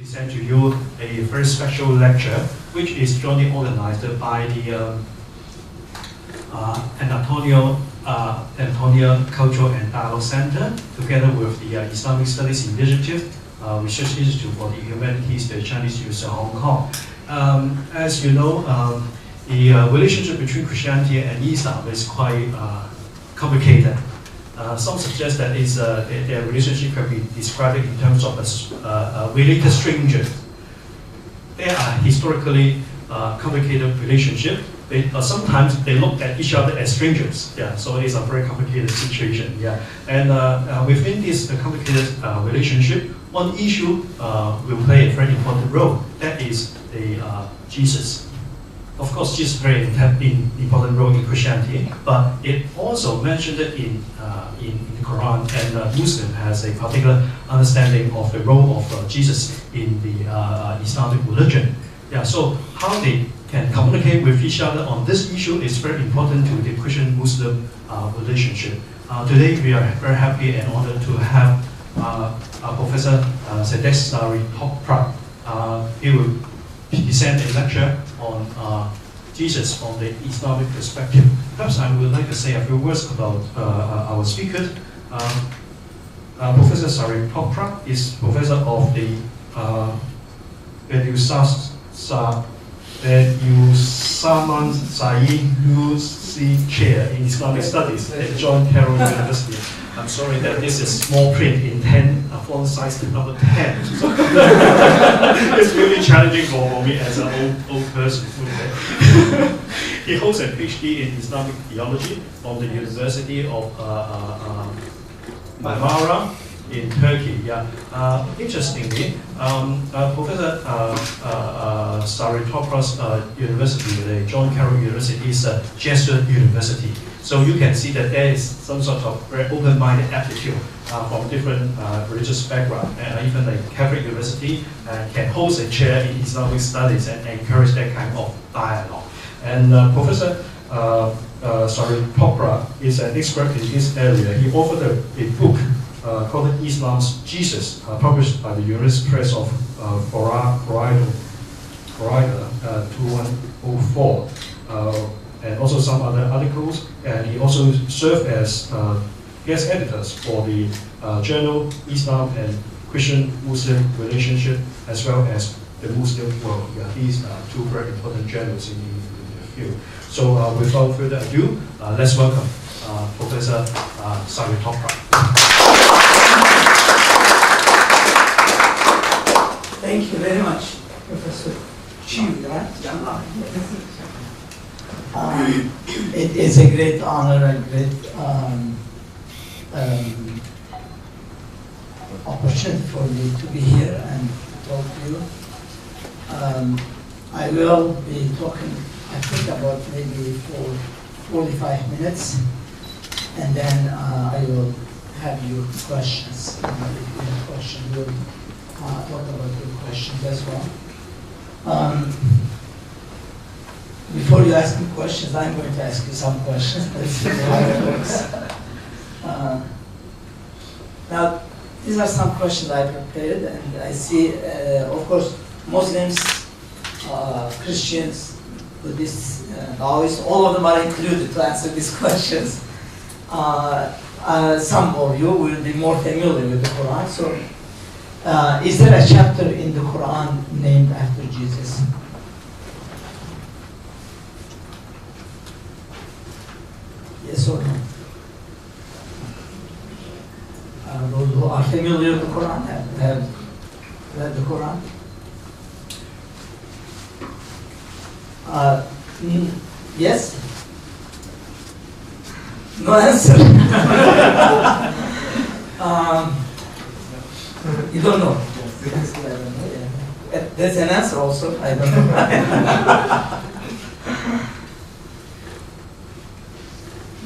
present to you a very special lecture, which is jointly organized by the Antonio Cultural and Dialogue Center, together with the Islamic Studies Initiative, Research Institute for the Humanities, the Chinese University of Hong Kong. As you know, the relationship between Christianity and Islam is quite complicated. Some suggest that their relationship can be described in terms of related strangers. They are historically complicated relationship. Sometimes they look at each other as strangers. Yeah, so it's a very complicated situation. Yeah, and within this complicated relationship, one issue will play a very important role. That is Jesus. Of course, Jesus plays an important role in Christianity, but it also mentioned it in the Quran, and Muslim has a particular understanding of the role of Jesus in the Islamic religion. Yeah, so how they can communicate with each other on this issue is very important to the Christian-Muslim relationship. Today, we are very happy and honored to have Professor Sadek Sari Toprak. He will present a lecture on Jesus from the Islamic perspective. Perhaps I would like to say a few words about our speakers. Professor Sari Toprak is professor of the Usaman Sayyid Chair in Islamic Studies at John Carroll University. I'm sorry that this is small print in 10, font size number 10. So it's really challenging for me as an old person. He holds a PhD in Islamic theology from the University of Marmara in Turkey. Yeah. Interestingly, Professor Saritopoulos University, the John Carroll University, is a Jesuit university. So you can see that there is some sort of very open-minded attitude from different religious background. And even the Catholic University can host a chair in Islamic studies and encourage that kind of dialogue. And Professor Saritopoulos is an expert in this area. He authored a book called Islam's Jesus, published by the University Press of Florida, 2104, and also some other articles. And he also served as guest editors for the journal Islam and Christian-Muslim Relationship, as well as the Muslim World. Yeah, these are two very important journals in the field. So without further ado, let's welcome Professor Sari Toprak. Thank you very much, Professor Chiu, right? It is a great honor and great opportunity for me to be here and talk to you. I will be talking, I think, about maybe for 45 minutes, and then I will have your questions. If you have questions, we'll talk about your questions as well. Before you ask me questions, I'm going to ask you some questions. Let's see how it works. Now, these are some questions I prepared, and I see, of course, Muslims, Christians, Buddhists, Taoists, all of them are included to answer these questions. Some of you will be more familiar with the Quran. So, is there a chapter in the Quran named after Jesus? Yes or no? Those who are familiar with the Quran have read the Quran? Yes? No answer. You don't know? There's an answer also. I don't know.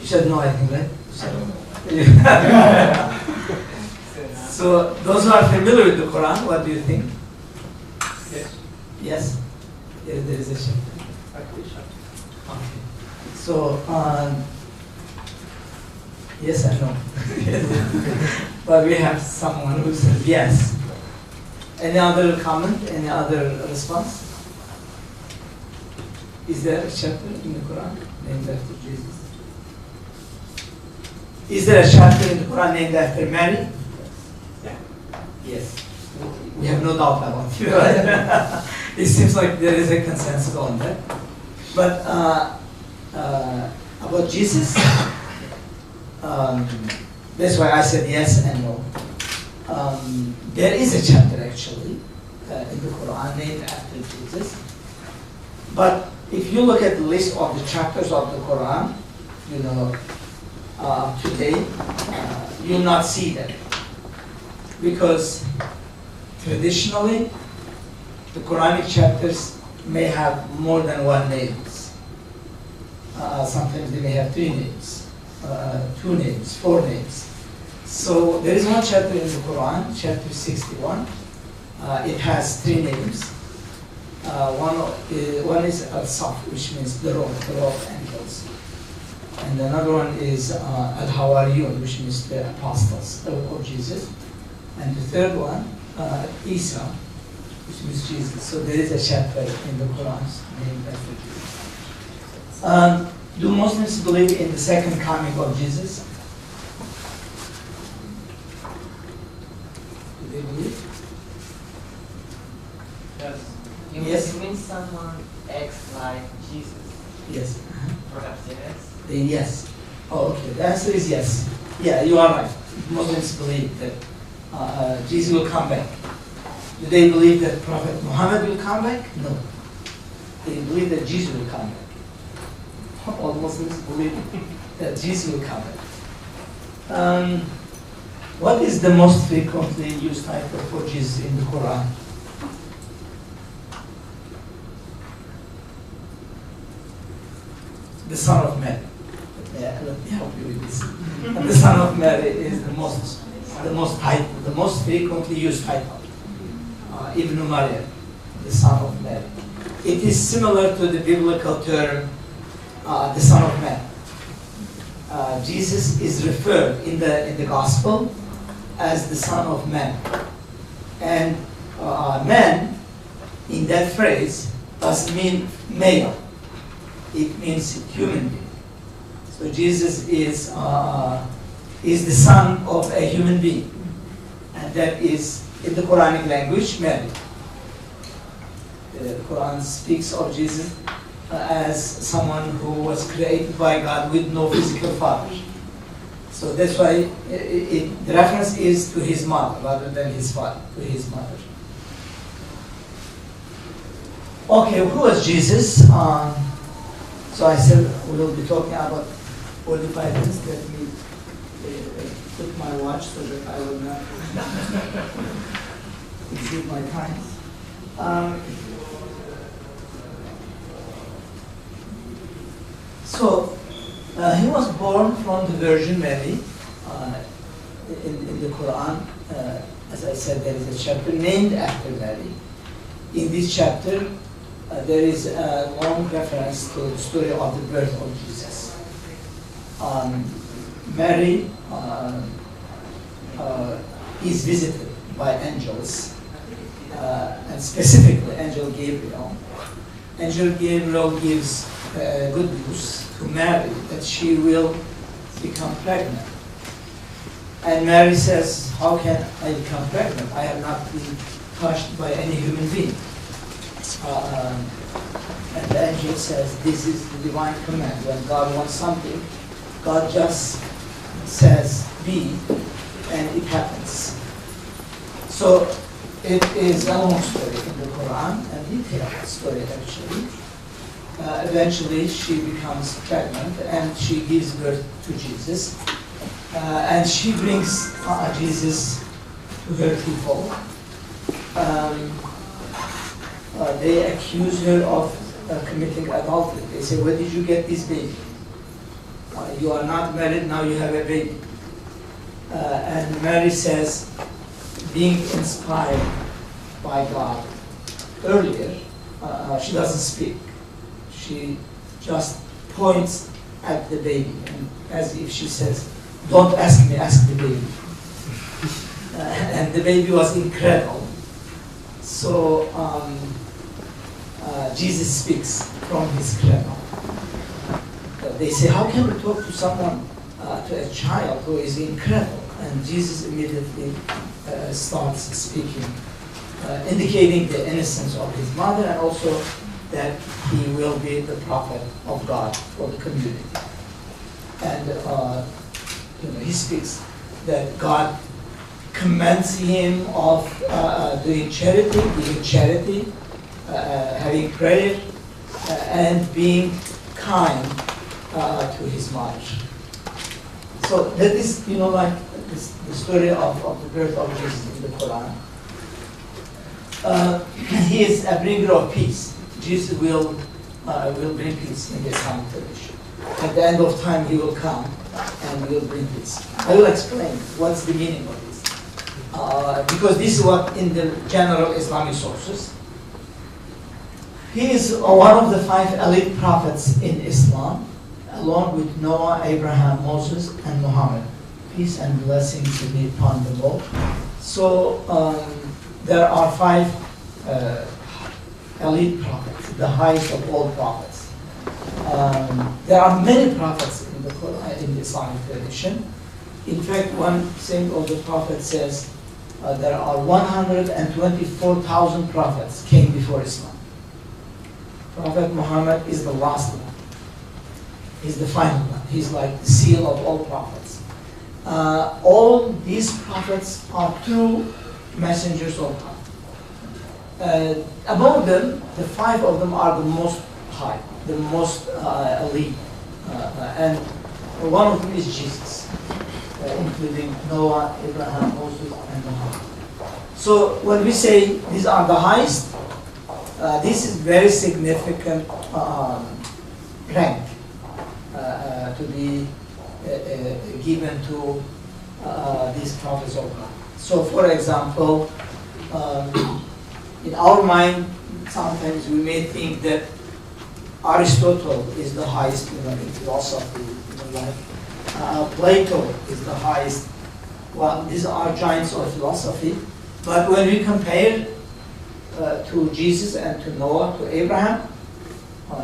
You should know, I think, right? So, those who are familiar with the Quran, what do you think? Yes. Yes? There is a chapter. Okay. So, yes and no. But we have someone who says yes. Any other comment? Any other response? Is there a chapter in the Quran named after Jesus? Is there a chapter in the Quran named after Mary? Yeah. Yes. We have no doubt about it, right? It seems like there is a consensus on that. But about Jesus, that's why I said yes and no. There is a chapter actually in the Quran named after Jesus. But if you look at the list of the chapters of the Quran, you know, today, you'll not see them. Because traditionally, the Quranic chapters may have more than one name. Sometimes they may have 3 names, 2 names, 4 names. So there is one chapter in the Quran, chapter 61. It has 3 names. One is Al-Saf, which means the row of angels. And another one is Al-Hawariyun, which means the apostles of Jesus. And the third one, Isa, which means Jesus. So there is a chapter in the Quran named after Jesus. Do Muslims believe in the second coming of Jesus? Do they believe? Yes. Yes. You mean someone acts like Jesus? Yes. Perhaps yes. Yes. Oh, okay. The answer is yes. Yeah, you are right. Muslims believe that Jesus will come back. Do they believe that Prophet Muhammad will come back? No. They believe that Jesus will come back. All Muslims believe that Jesus will come back. What is the most frequently used title for Jesus in the Quran? The Son of Mary. Yeah, let me help you with this. The Son of Mary is the most frequently used title. Ibn Maryam, the Son of Mary. It is similar to the biblical term, the Son of Man. Jesus is referred in the Gospel as the Son of Man, and man in that phrase doesn't mean male; it means human being. So Jesus is the son of a human being, and that is in the Quranic language, Mary. The Quran speaks of Jesus as someone who was created by God with no physical father. So that's why the reference is to his mother rather than his father, to his mother. Okay, who was Jesus? So I said we will be talking about 45 minutes. Let me put my watch so that I will not exceed my time. So he was born from the Virgin Mary. In the Quran, as I said, there is a chapter named after Mary. In this chapter, there is a long reference to the story of the birth of Jesus. Mary is visited by angels, and specifically Angel Gabriel. Angel Gabriel gives good news to Mary that she will become pregnant. And Mary says, how can I become pregnant? I have not been touched by any human being. And the angel says, this is the divine command. When God wants something, God just says, be, and it happens. So it is a long story in the Quran, a detailed story actually. Eventually she becomes pregnant and she gives birth to Jesus. And she brings Jesus to her people. They accuse her of committing adultery. They say, where did you get this baby? You are not married, now you have a baby. And Mary says, being inspired by God earlier, she doesn't speak. She just points at the baby, and as if she says, don't ask me, ask the baby. And the baby was incredible. So Jesus speaks from his cradle. They say, how can we talk to someone, to a child who is in cradle? And Jesus immediately starts speaking, indicating the innocence of his mother and also that he will be the prophet of God for the community. And he speaks that God commands him of doing charity, giving charity, having prayer, and being kind to his mother. So that is, like the story of the birth of Jesus in the Quran. He is a bringer of peace. Jesus will bring peace in the Islamic tradition. At the end of time, he will come and will bring peace. I will explain what's the meaning of this. Because this is what in the general Islamic sources. He is one of the 5 elite prophets in Islam, along with Noah, Abraham, Moses, and Muhammad. Peace and blessings be upon them all. So there are 5 elite prophets, the highest of all prophets. There are many prophets in the Quran, in the Islamic tradition. In fact, one saying of the prophet says there are 124,000 prophets came before Islam. Prophet Muhammad is the last one. He's the final one. He's like the seal of all prophets. All these prophets are true messengers of God. Among them, the 5 of them are the most high, the most elite. And one of them is Jesus, including Noah, Abraham, Moses, and Muhammad. So when we say these are the highest, this is very significant rank to be given to these prophets of God. So for example, in our mind, sometimes we may think that Aristotle is the highest in philosophy, like Plato is the highest. Well, these are giants of philosophy. But when we compare to Jesus and to Noah, to Abraham,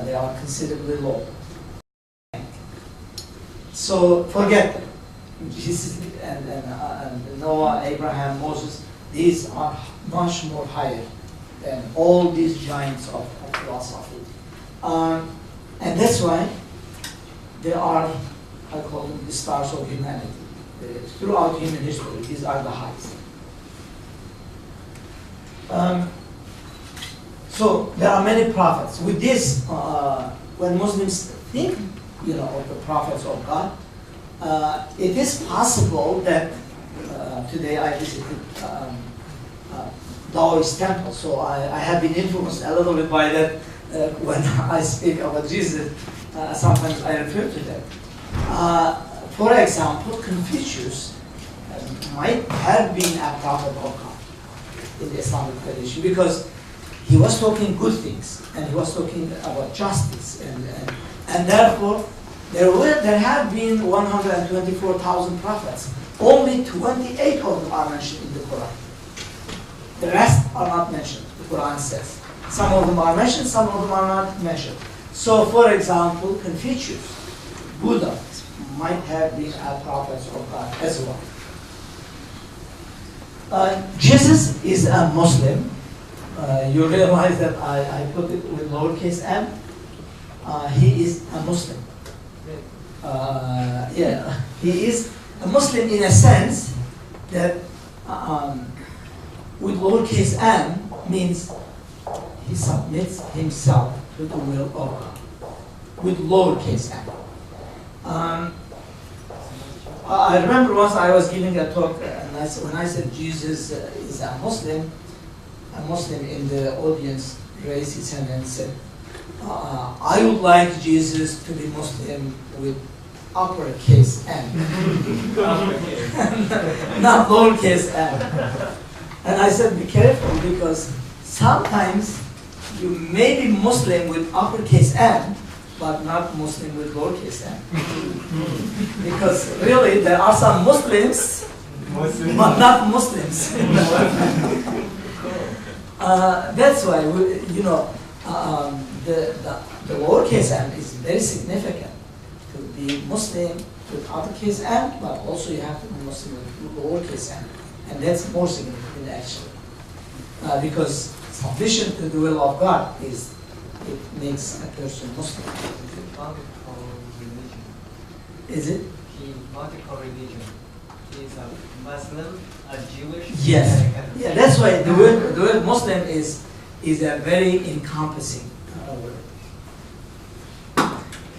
they are considerably low. So forget them. Jesus and Noah, Abraham, Moses, these are much more higher than all these giants of philosophy. And that's why they are, I call them the stars of humanity. Throughout human history, these are the highest. So there are many prophets. With this, when Muslims think, of the prophets of God, it is possible that today I visited Taoist temple, so I have been influenced a little bit by that. When I speak about Jesus, sometimes I refer to that. For example, Confucius might have been a prophet of God in the Islamic tradition because he was talking good things and he was talking about justice and therefore there have been 124,000 prophets. Only 28 of them are mentioned in the Quran. The rest are not mentioned, the Quran says. Some of them are mentioned, some of them are not mentioned. So, for example, Confucius, Buddha, might have been a prophet of God as well. Jesus is a Muslim. You realize that I put it with lowercase m. He is a Muslim. He is a Muslim in a sense that with lowercase m means he submits himself to the will of God. With lowercase m. I remember once I was giving a talk, and when I said Jesus is a Muslim in the audience raised his hand and said, I would like Jesus to be Muslim with uppercase M. Not lowercase m. And I said, be careful, because sometimes you may be Muslim with uppercase M, but not Muslim with lowercase m. Because really, there are some Muslims, but not Muslims. That's why the lowercase m is very significant. To be Muslim with uppercase m, but also you have to be Muslim with lowercase m, and that's more significant actually, because submission to the will of God it makes a person Muslim. Multiple religion. Is it? Multiple religion. He's a Muslim, a Jewish. Yes. and a Catholic. Yeah, that's why the word Muslim is a very encompassing word.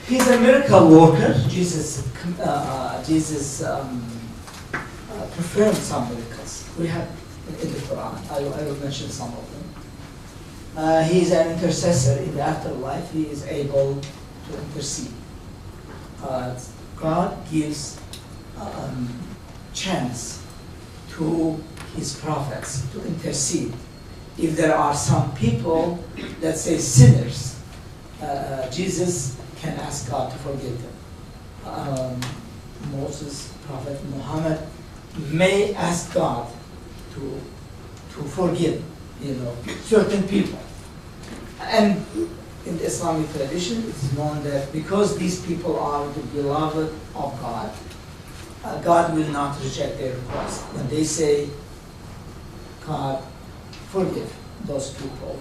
He's a miracle worker. Jesus performed some miracles. We have in the Quran. I will mention some of them. He is an intercessor in the afterlife. He is able to intercede. God gives chance to his prophets to intercede. If there are some people, let's say sinners, Jesus can ask God to forgive them. Moses, Prophet Muhammad may ask God to forgive, certain people. And in the Islamic tradition, it's known that because these people are the beloved of God, God will not reject their request. When they say, God, forgive those people,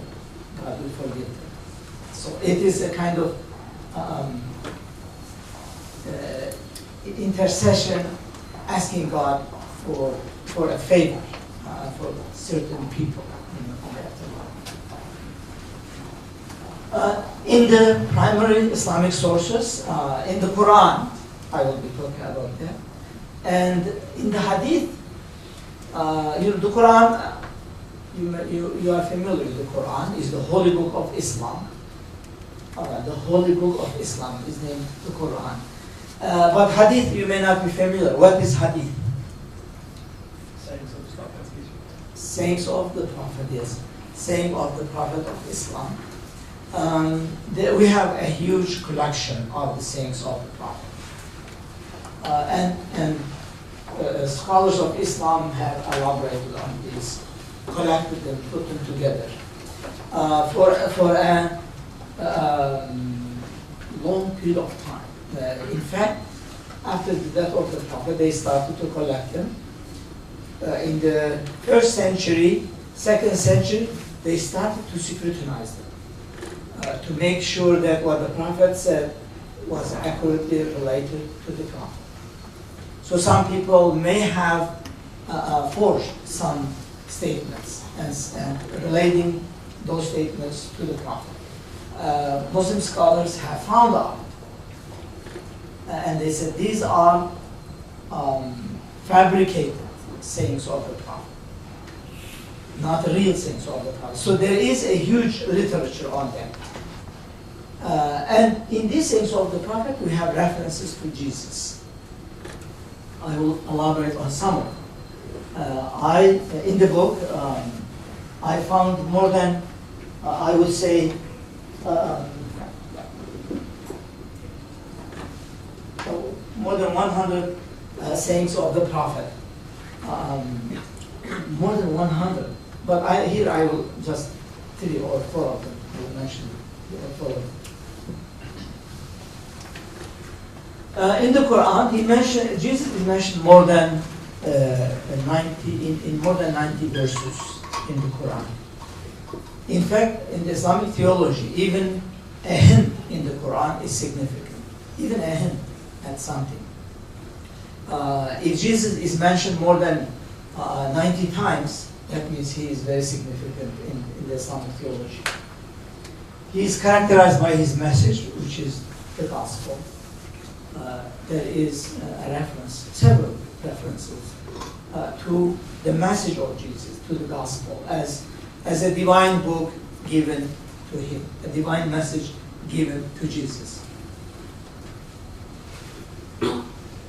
God will forgive them. So it is a kind of intercession, asking God for a favor for certain people. In the primary Islamic sources, in the Quran, I will be talking about that, and in the Hadith, the Quran, you are familiar with the Quran, is the holy book of Islam. The holy book of Islam is named the Quran. But Hadith, you may not be familiar. What is Hadith? Sayings of the Prophet, yes. Saying of the Prophet of Islam. We have a huge collection of the sayings of the Prophet. And scholars of Islam have elaborated on these, collected them, put them together. For a long period of time. In fact, after the death of the Prophet, they started to collect them. In the 1st century, 2nd century, they started to scrutinize them. To make sure that what the Prophet said was accurately related to the Prophet. So some people may have forged some statements and relating those statements to the Prophet. Muslim scholars have found out, and they said these are fabricated sayings of the Prophet, not real sayings of the Prophet. So there is a huge literature on them. And in these sayings of the Prophet, we have references to Jesus. I will elaborate on some of them. In the book, I found more than, I would say, more than 100 sayings of the Prophet. More than 100. But here I will just 3 or 4 of them. I will mention 3 or 4 of them. In the Quran, Jesus is mentioned more than 90 in more than 90 verses in the Quran. In fact, in the Islamic theology, even a hint in the Quran is significant. Even a hint at something. If Jesus is mentioned more than 90 times, that means he is very significant in the Islamic theology. He is characterized by his message, which is the gospel. There is a reference, several references to the message of Jesus, to the gospel, as a divine book given to him, a divine message given to Jesus.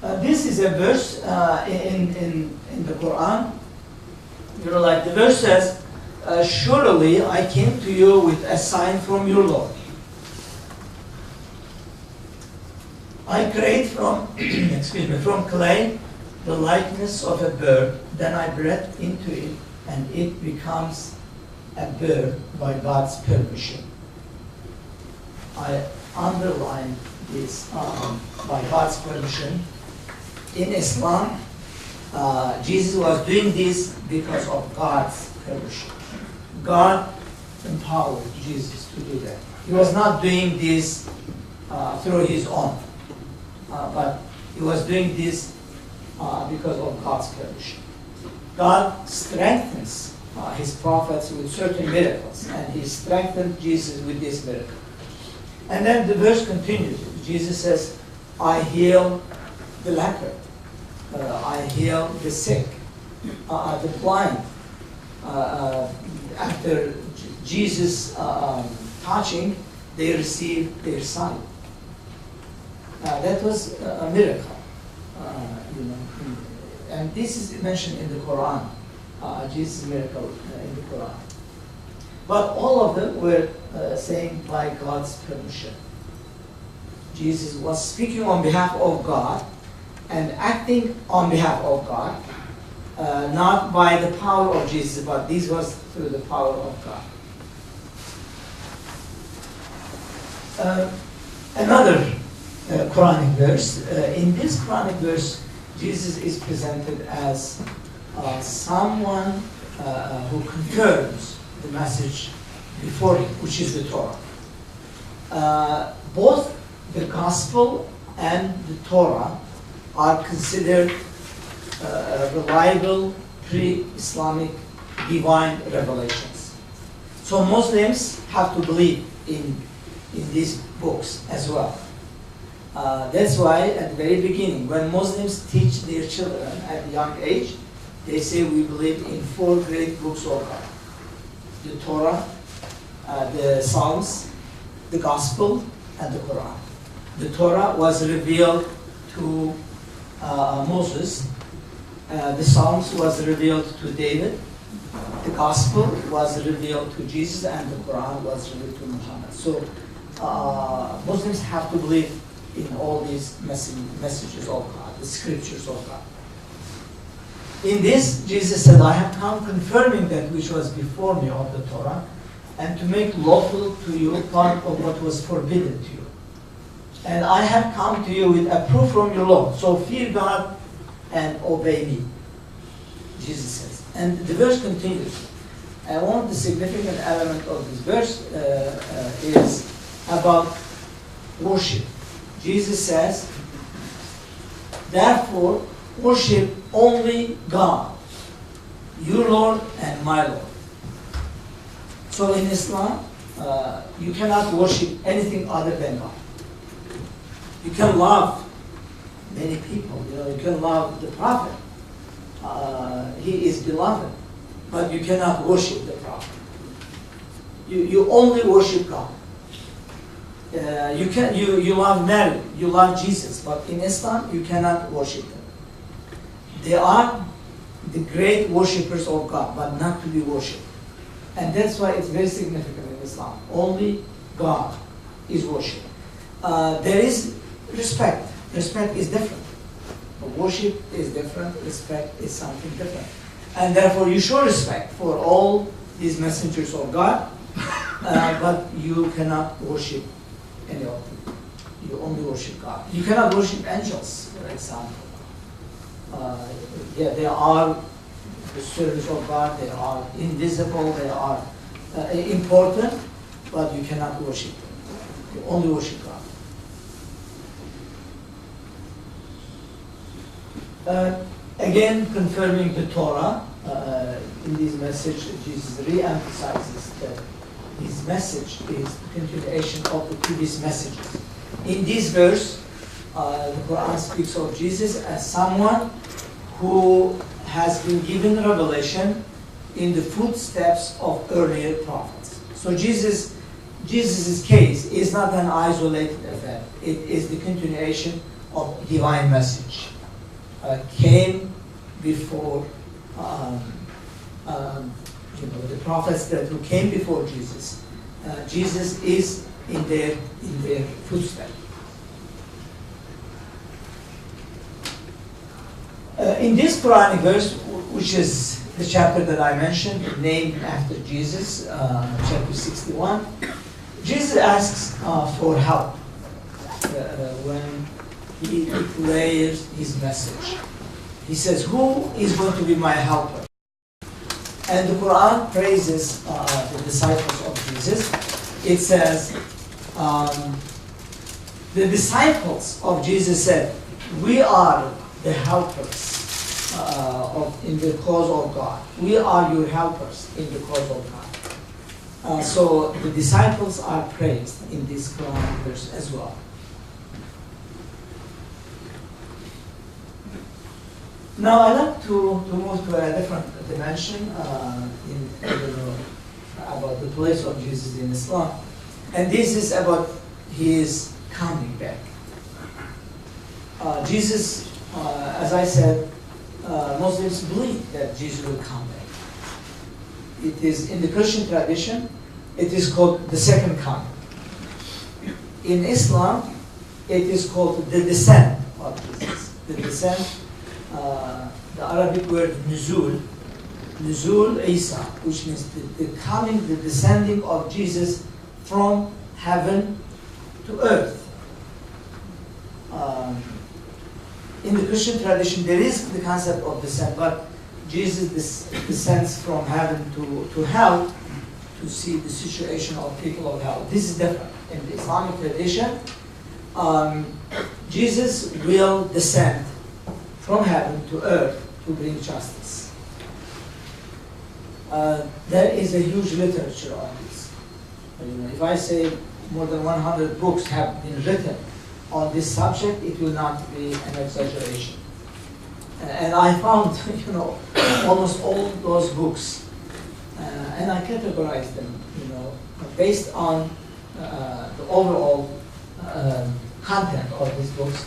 This is a verse in the Quran. Like the verse says, "Surely I came to you with a sign from your Lord. I create from, from clay the likeness of a bird, then I breathe into it, and it becomes a bird by God's permission. I underline this by God's permission. In Islam, Jesus was doing this because of God's permission. God empowered Jesus to do that. He was not doing this through his own, but he was doing this because of God's permission. God strengthens his prophets with certain miracles, and he strengthened Jesus with this miracle. And then the verse continues. Jesus says, I heal the leper, I heal the sick, the blind. After Jesus touching, they received their sight. That was a miracle, and this is mentioned in the Quran, Jesus' miracle in the Quran. But all of them were saying by God's permission. Jesus was speaking on behalf of God and acting on behalf of God, not by the power of Jesus, but this was through the power of God. Another Quranic verse. In this Quranic verse, Jesus is presented as someone who confirms the message before him, which is the Torah. Both the Gospel and the Torah are considered reliable pre-Islamic divine revelations. So Muslims have to believe in these books as well. That's why at the very beginning, when Muslims teach their children at a young age, they say we believe in 4 great books of God. The Torah, the Psalms, the Gospel, and the Quran. The Torah was revealed to Moses. The Psalms was revealed to David. The Gospel was revealed to Jesus, and the Quran was revealed to Muhammad. So Muslims have to believe in all these messages of God, the scriptures of God. In this, Jesus said, I have come confirming that which was before me of the Torah, and to make lawful to you part of what was forbidden to you. And I have come to you with a proof from your law. So fear God and obey me, Jesus says. And the verse continues. And one of the significant elements of this verse is about worship. Jesus says, therefore, worship only God, your Lord and my Lord. So in Islam, you cannot worship anything other than God. You can love many people. You can love the Prophet. He is beloved, but you cannot worship the Prophet. You only worship God. You love Mary, you love Jesus, but in Islam you cannot worship them. They are the great worshippers of God, but not to be worshipped. And that's why it's very significant in Islam. Only God is worshipped. There is respect. Respect is different. Worship is different. Respect is something different. And therefore you show respect for all these messengers of God, but you cannot worship any of them. You only worship God. You cannot worship angels, for example. They are the servants of God. They are invisible. They are important, but you cannot worship them. You only worship God. Again, confirming the Torah, in this message, Jesus re-emphasizes that his message is the continuation of the previous messages. In this verse, the Quran speaks of Jesus as someone who has been given revelation in the footsteps of earlier prophets. So Jesus' case is not an isolated event. It is the continuation of divine message. Came before the prophets who came before Jesus. Jesus is in their footsteps. In this Quranic verse, which is the chapter that I mentioned, named after Jesus, chapter 61, Jesus asks for help when he declares his message. He says, who is going to be my helper? And the Quran praises the disciples of Jesus. It says, the disciples of Jesus said, we are the helpers in the cause of God. We are your helpers in the cause of God. So the disciples are praised in this Quran verse as well. Now I'd like to move to a different dimension about the place of Jesus in Islam. And this is about his coming back. Jesus, as I said, Muslims believe that Jesus will come back. It is in the Christian tradition, it is called the second coming. In Islam, it is called the descent of Jesus. The descent, the Arabic word nuzul, nuzul Isa, which means the coming, the descending of Jesus from heaven to earth. In the Christian tradition, there is the concept of descent, but Jesus descends from heaven to hell to see the situation of people of hell. This is different. In the Islamic tradition, Jesus will descend from heaven to earth to bring justice. There is a huge literature on this. If I say more than 100 books have been written on this subject, it will not be an exaggeration. And I found, almost all those books, and I categorized them, based on the overall content of these books.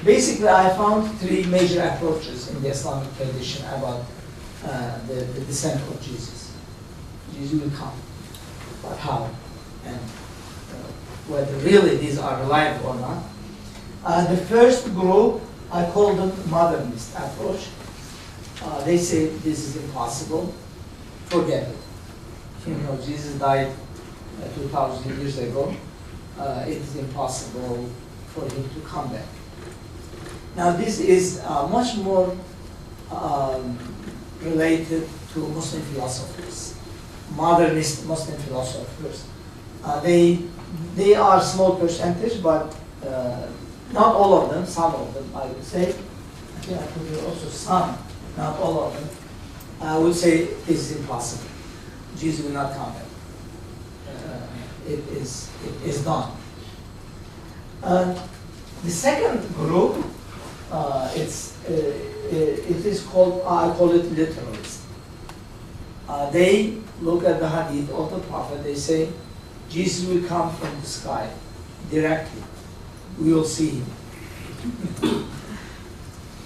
Basically, I found three major approaches in the Islamic tradition about the descent of Jesus. Jesus will come, but how? And whether really these are reliable or not. The first group, I call them modernist approach. They say this is impossible. Forget it. Jesus died 2,000 years ago. It is impossible for him to come back. Now this is much more related to Muslim philosophers, modernist Muslim philosophers. They are a small percentage, but not all of them, some of them I would say. I think I could hear also some, not all of them. I would say this is impossible. Jesus will not come back. It is done. The second group, it is called, I call it literalist. They look at the hadith of the Prophet, they say, Jesus will come from the sky directly. We will see him.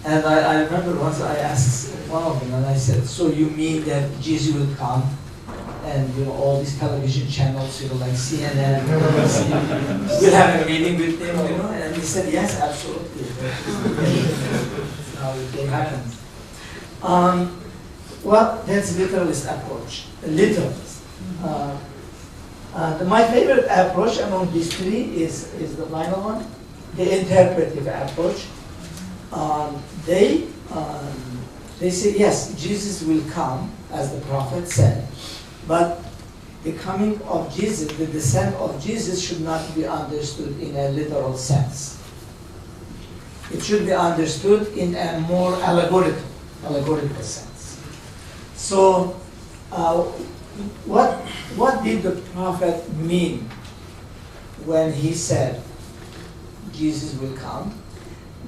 And I remember once I asked one of them, and I said, so you mean that Jesus will come and all these television channels, like CNN, we'll have a meeting with him, and he said, yes, absolutely. That's how it happens. Well, that's literalist approach. Literalist. My favorite approach among these three is the final one, the interpretive approach. They say, yes, Jesus will come, as the Prophet said, but the coming of Jesus, the descent of Jesus should not be understood in a literal sense. It should be understood in a more allegorical sense. So, what did the Prophet mean when he said Jesus will come?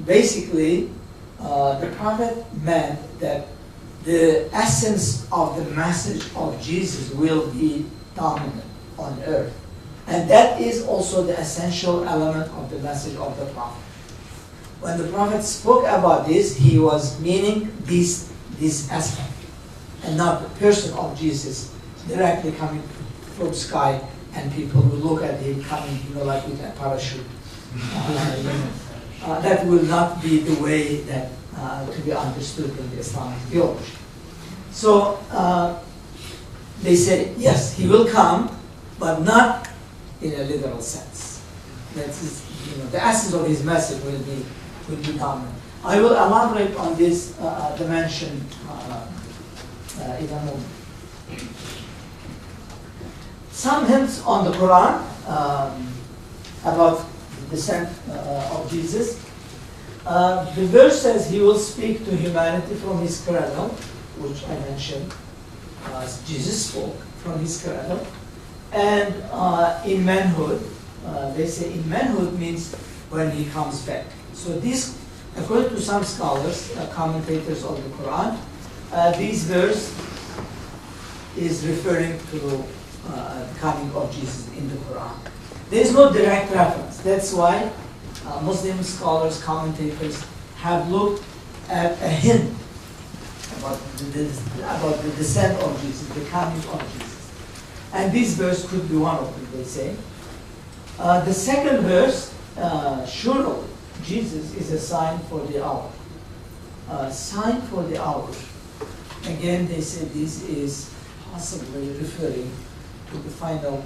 Basically, the Prophet meant that the essence of the message of Jesus will be dominant on earth. And that is also the essential element of the message of the Prophet. When the Prophet spoke about this, he was meaning this aspect, and not the person of Jesus directly coming from sky, and people will look at him coming, like with a parachute. That will not be the way that to be understood in the Islamic theology. So they say, yes, he will come, but not in a literal sense. That is, the essence of his message will be dominant. I will elaborate on this dimension in a moment. Some hints on the Quran about the descent of Jesus. The verse says he will speak to humanity from his cradle, which I mentioned. Jesus spoke from his cradle. And in manhood, they say in manhood means when he comes back. So this, according to some scholars, commentators of the Quran, this verse is referring to the coming of Jesus in the Quran. There is no direct reference. That's why Muslim scholars, commentators have looked at a hint about the descent of Jesus, the coming of Jesus. And this verse could be one of them, they say. The second verse, surely Jesus is a sign for the hour. Sign for the hour. Again, they say this is possibly referring to the final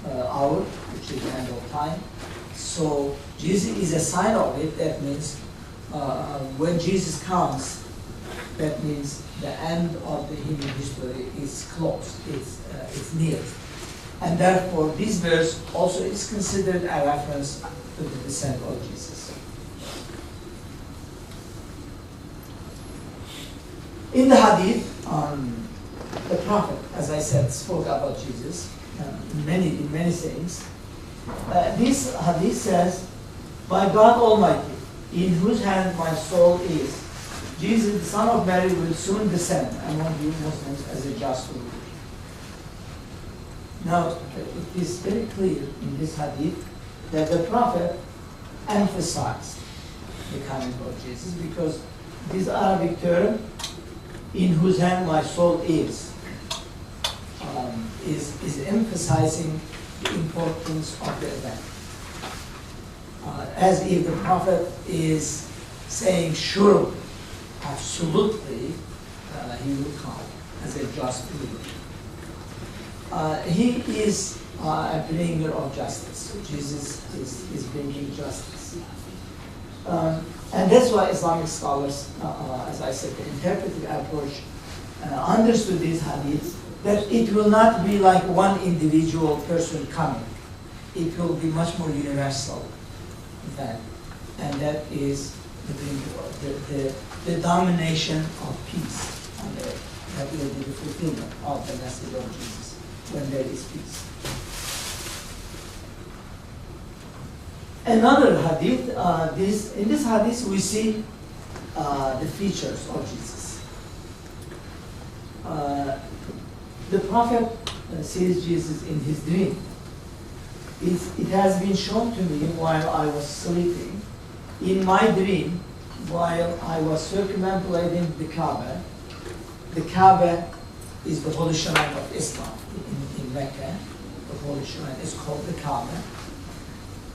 hour, which is the end of time. So Jesus is a sign of it. That means when Jesus comes, that means the end of the human history is close, it's near. And therefore, this verse also is considered a reference to the descent of Jesus. In the hadith, the Prophet, as I said, spoke about Jesus in many sayings. This hadith says, "By God Almighty, in whose hand my soul is, Jesus, the Son of Mary, will soon descend among you Muslims as a just ruler." Now, it is very clear in this hadith that the Prophet emphasized the coming of Jesus, because this Arabic term, "in whose hand my soul is emphasizing the importance of the event. As if the Prophet is saying, surely, absolutely, he will come as a just ruler. He is a bringer of justice. So Jesus is bringing justice. And that's why Islamic scholars, as I said, the interpretive approach understood this hadith, that it will not be like one individual person coming. It will be much more universal than, and that is the domination of peace on earth. That will be the fulfillment of the message of Jesus when there is peace. Another hadith, in this hadith we see the features of Jesus. The Prophet sees Jesus in his dream. It has been shown to me while I was sleeping. In my dream, while I was circumambulating the Kaaba is the holy shrine of Islam in Mecca. The holy shrine is called the Kaaba.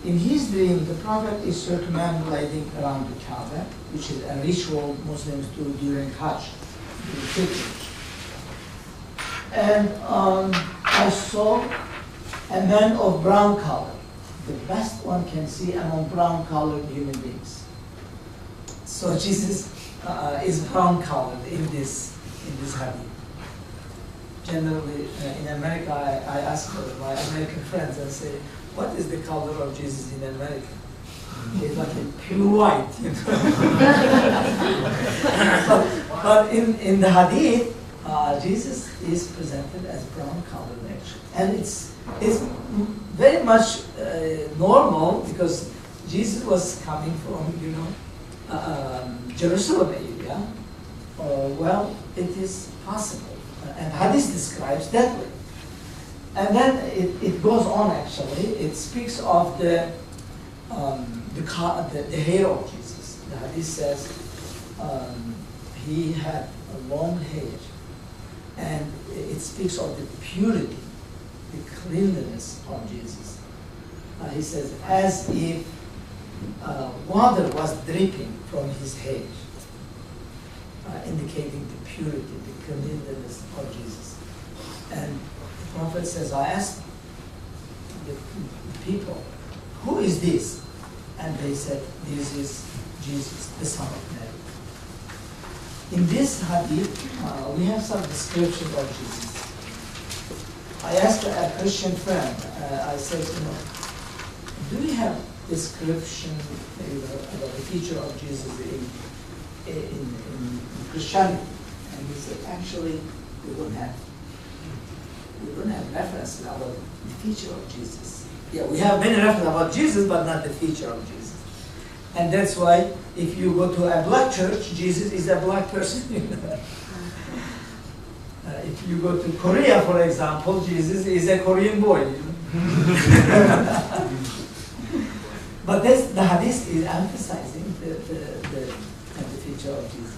In his dream, the Prophet is circumambulating around the Kaaba, which is a ritual Muslims do during Hajj, during pilgrimage. And I saw a man of brown color, the best one can see among brown-colored human beings. So Jesus is brown-colored in this hadith. Generally, in America, I ask my American friends, I say, what is the color of Jesus in America? He's like a pure white, you know. but in the hadith, Jesus is presented as brown colored actually. And it's very much normal, because Jesus was coming from, Jerusalem area. Well, it is possible. And hadith describes that way. And then it goes on actually. It speaks of the hair of Jesus. The hadith says he had a long hair. And it speaks of the purity, the cleanliness of Jesus. He says, as if water was dripping from his hair, indicating the purity, the cleanliness of Jesus. And the Prophet says, I asked the people, who is this? And they said, this is Jesus, the Son of Mary. In this hadith, we have some description of Jesus. I asked a Christian friend, I said, do we have description about the feature of Jesus in Christianity? And he said, actually, we don't have reference about the feature of Jesus. Yeah, we have many references about Jesus, but not the feature of Jesus. And that's why if you go to a black church, Jesus is a black person. If you go to Korea, for example, Jesus is a Korean boy. But the hadith is emphasizing the feature of Jesus.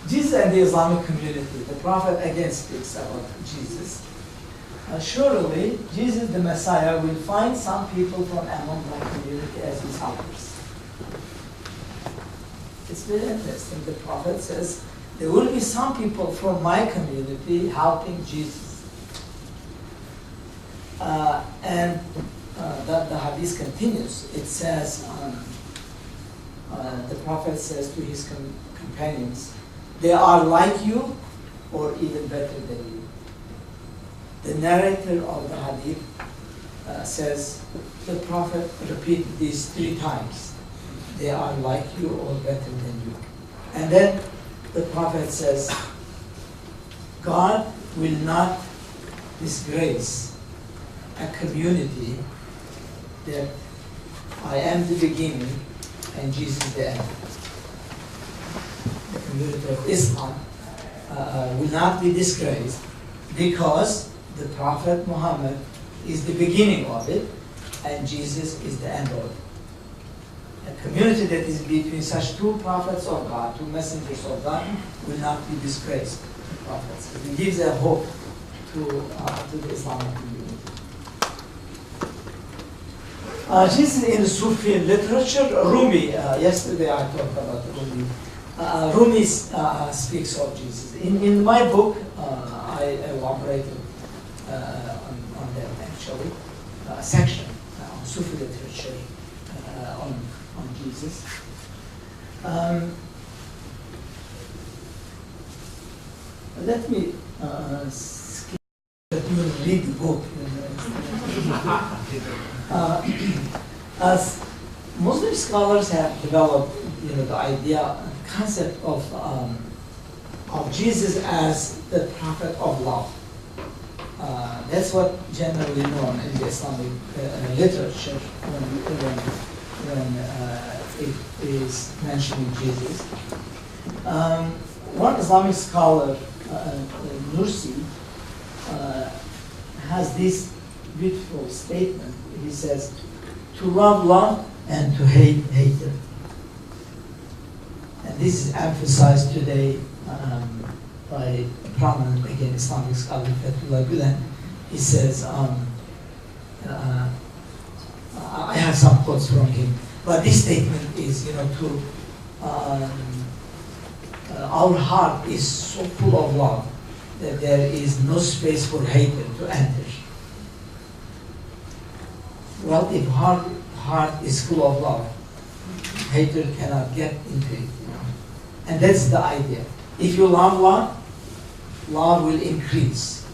Jesus and the Islamic community, the Prophet again speaks about Jesus. Surely, Jesus the Messiah will find some people from among my community as his helpers. It's very interesting. The Prophet says, there will be some people from my community helping Jesus. And the hadith continues. It says, the Prophet says to his companions, they are like you or even better than you. The narrator of the hadith says, the Prophet repeated this 3 times. They are like you or better than you. And then the Prophet says, God will not disgrace a community that I am the beginning and Jesus the end. The community of Islam will not be disgraced because the Prophet Muhammad is the beginning of it and Jesus is the end of it. A community that is between such 2 prophets of God, 2 messengers of God, will not be disgraced. Prophets. It gives a hope to the Islamic community. Jesus in the Sufi literature, Rumi, yesterday I talked about Rumi. Rumi speaks of Jesus. In my book, I elaborated on that actually, section on Sufi literature on Jesus. Let me skip that you read the book. As Muslim scholars have developed, the idea, concept of Jesus as the prophet of love. That's what generally known in the Islamic literature when it is mentioning Jesus. One Islamic scholar, Nursi, has this beautiful statement. He says, to love and to hate hater. And this is emphasized today by a prominent, again, Islamic scholar, Fethullah Gülen. He says, I have some quotes from him, but this statement is, our heart is so full of love that there is no space for hatred to enter. Well, if heart is full of love, hatred cannot get into it. And that's the idea. If you love love will increase.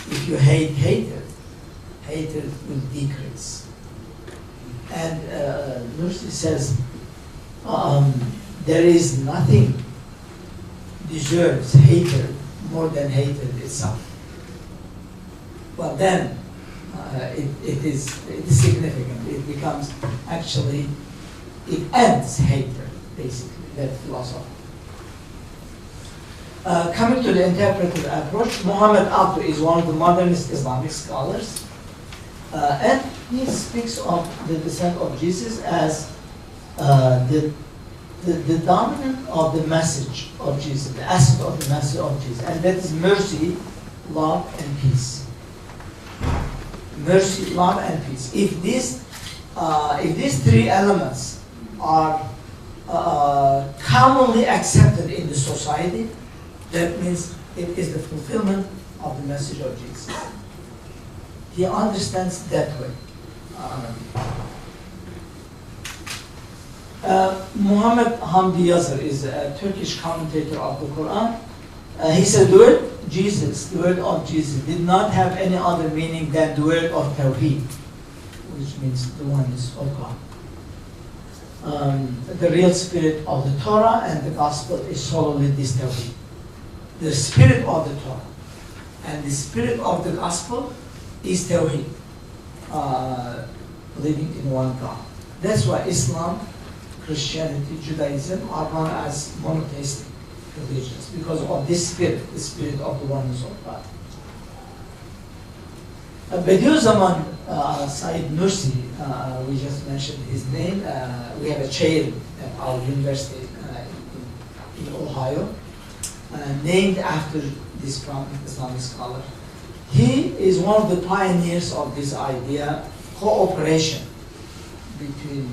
If you hate hatred will decrease. And Nursi says, there is nothing deserves hatred more than hatred itself. But then it is significant. It becomes actually, it ends hatred, basically, that philosophy. Coming to the interpretive approach, Muhammad Abdu is one of the modernist Islamic scholars, and he speaks of the descent of Jesus as the dominant of the message of Jesus, the essence of the message of Jesus, and that is mercy, love, and peace. Mercy, love, and peace. If these 3 elements are commonly accepted in the society. That means it is the fulfillment of the message of Jesus. He understands that way. Muhammad Hamdi Yazır is a Turkish commentator of the Quran. He said the word Jesus, the word of Jesus, did not have any other meaning than the word of Tawheed, which means the oneness of God. The real spirit of the Torah and the Gospel is solely this Tawheed. The spirit of the Torah and the spirit of the Gospel is Tawheed, believing in one God. That's why Islam, Christianity, Judaism are known as monotheistic religions, because of this spirit, the spirit of the oneness of God. Bediüzzaman Said Nursi, we just mentioned his name. We have a chair at our university in Ohio, named after this prominent Islamic scholar. He is one of the pioneers of this idea, cooperation between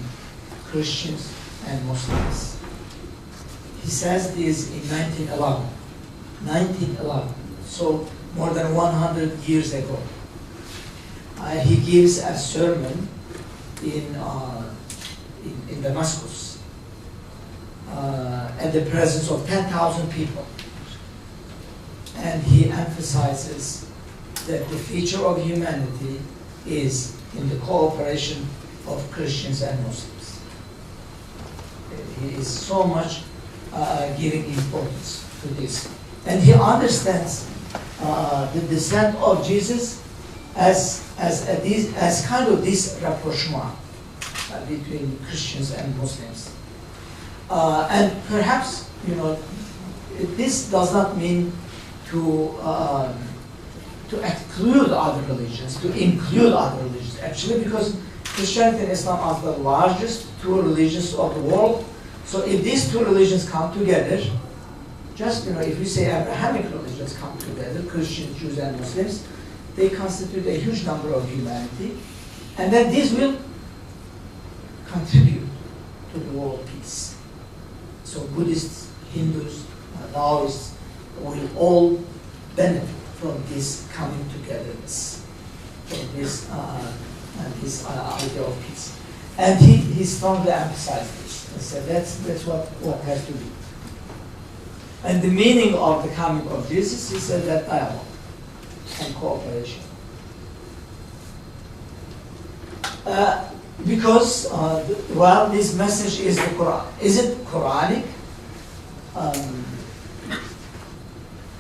Christians and Muslims. He says this in 1911. 1911, so more than 100 years ago. He gives a sermon in Damascus at the presence of 10,000 people. And he emphasizes that the future of humanity is in the cooperation of Christians and Muslims. He is so much giving importance to this. And he understands the descent of Jesus as kind of this rapprochement between Christians and Muslims. And perhaps, this does not mean to exclude other religions, to include other religions. Actually, because Christianity and Islam are the largest two religions of the world. So if these two religions come together, just, if we say Abrahamic religions come together, Christians, Jews, and Muslims, they constitute a huge number of humanity. And then this will contribute to the world peace. So Buddhists, Hindus, Taoists will all benefit from this coming togetherness, from this idea of peace. And he strongly emphasized this. He said that's what has to be. And the meaning of the coming of Jesus, he said, that dialogue and cooperation. Because, this message is the Quran. Is it Quranic?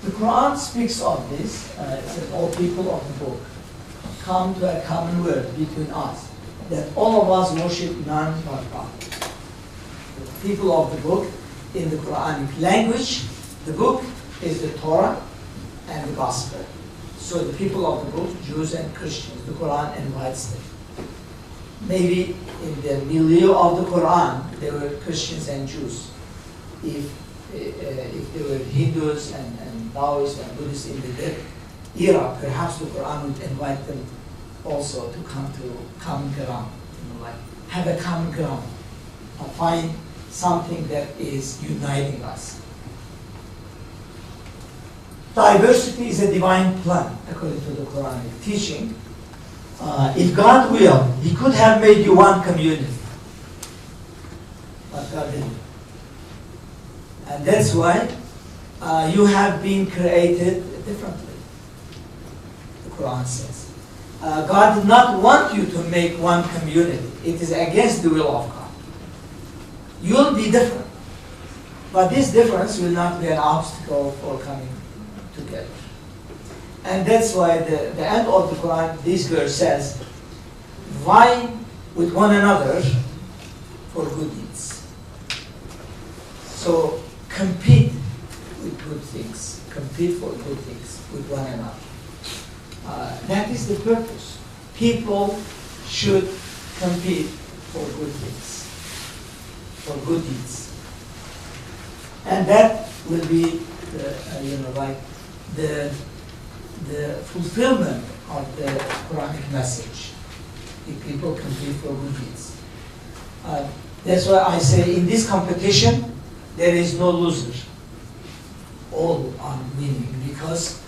The Quran speaks of this. It says, all people of the book come to a common word between us, that all of us worship none but God. The people of the book, in the Quranic language, the book is the Torah and the Gospel. So the people of the book, Jews and Christians, the Quran invites them. Maybe in the milieu of the Quran, there were Christians and Jews. If there were Hindus and Taoists and Buddhists in the era, perhaps the Quran would invite them also to come to common ground, like have a common ground, find something that is uniting us. Diversity is a divine plan, according to the Quranic teaching. If God will, He could have made you one community, but God didn't. And that's why you have been created differently, the Quran says. God did not want you to make one community. It is against the will of God. You'll be different. But this difference will not be an obstacle for coming together. And that's why the end of the Quran, this verse says, vie with one another for good deeds. So compete with good things. Compete for good things with one another. That is the purpose. People should compete for good things, for good deeds. And that will be the fulfillment of the Quranic message, if people compete for good deeds. That's why I say in this competition, there is no loser. All are winning because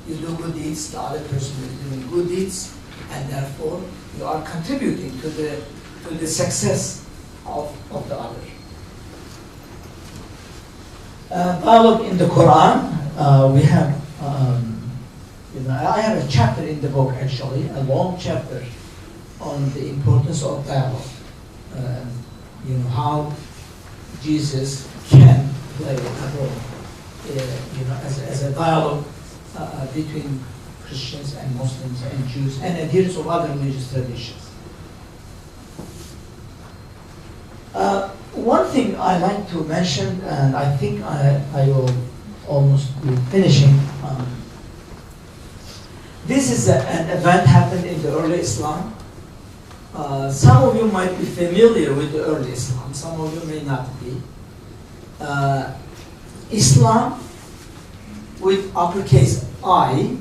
you do good deeds, the other person is doing good deeds, and therefore you are contributing to the success of the other. Dialogue in the Quran, we have, I have a chapter in the book actually, a long chapter on the importance of dialogue. How Jesus can play a role, as a dialogue between Christians and Muslims and Jews and adherents of other religious traditions. One thing I like to mention, and I think I will almost be finishing. This is an event happened in the early Islam. Some of you might be familiar with the early Islam, some of you may not be. Islam, with uppercase I,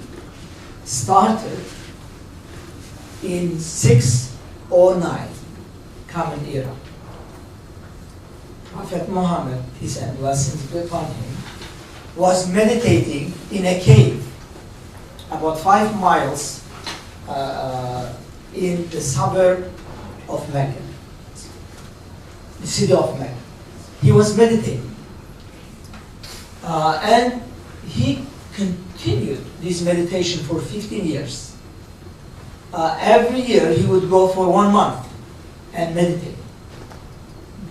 started in 609, Common Era. Prophet Muhammad, peace and blessings be upon him, was meditating in a cave about 5 miles in the suburb of Mecca, the city of Mecca. He was meditating. And he continued this meditation for 15 years. Every year he would go for 1 month and meditate,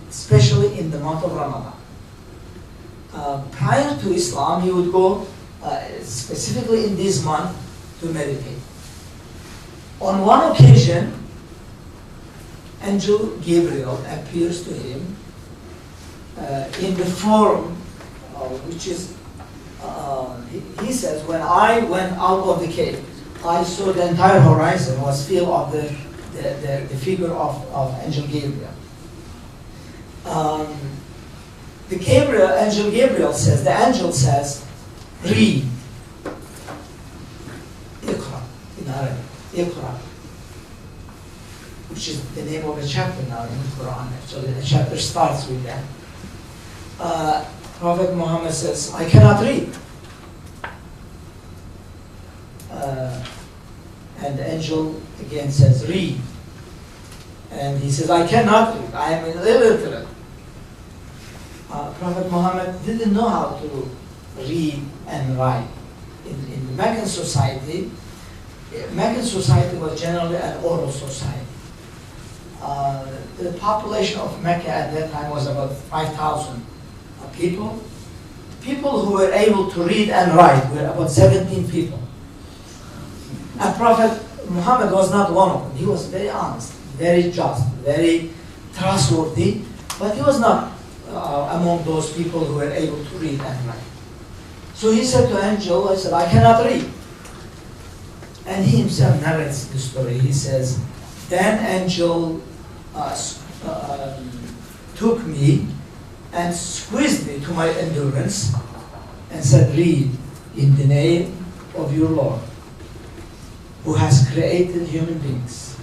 especially in the month of Ramadan. Prior to Islam, he would go specifically in this month to meditate. On one occasion, Angel Gabriel appears to him in the form, which is, he says, when I went out of the cave, I saw the entire horizon was filled of the figure of Angel Gabriel. Angel Gabriel says, the angel says, read. Iqra, in Arabic. Iqra, which is the name of a chapter now in the Quran. Actually, the chapter starts with that. Prophet Muhammad says, I cannot read. And the angel again says, read. And he says, I cannot read. I am illiterate. Prophet Muhammad didn't know how to read and write. In the Meccan society was generally an oral society. The population of Mecca at that time was about 5,000 people. People who were able to read and write were about 17 people. And Prophet Muhammad was not one of them. He was very honest, very just, very trustworthy, but he was not among those people who were able to read and write. So he said to Angel, I said, I cannot read. And he himself narrates the story. He says, then Angel took me and squeezed me to my endurance and said, read in the name of your Lord, who has created human beings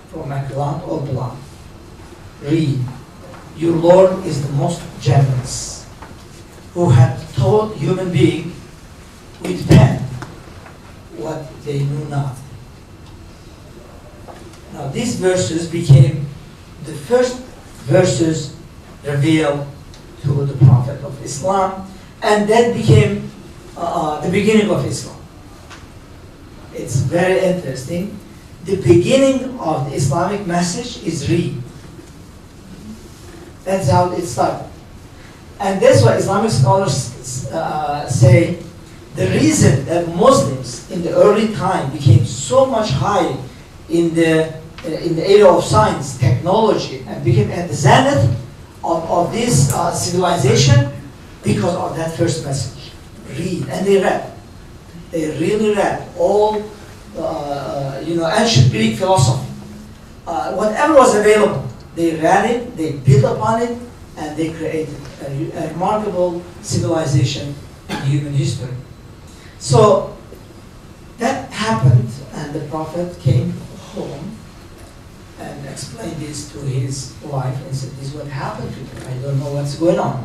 from a gland of blood. Read, your Lord is the most generous, who had taught human beings with pen what they knew not. Now these verses became the first verses revealed to the Prophet of Islam, and then became the beginning of Islam. It's very interesting. The beginning of the Islamic message is read. That's how it started. And that's why Islamic scholars say the reason that Muslims in the early time became so much high in the area of science, technology, and became at the zenith of this civilization because of that first message. Read. And they read. They really read all ancient Greek philosophy. Whatever was available, they read it, they built upon it, and they created a remarkable civilization in human history. So that happened, and the Prophet came home, and explained this to his wife and said, this is what happened to me. I don't know what's going on.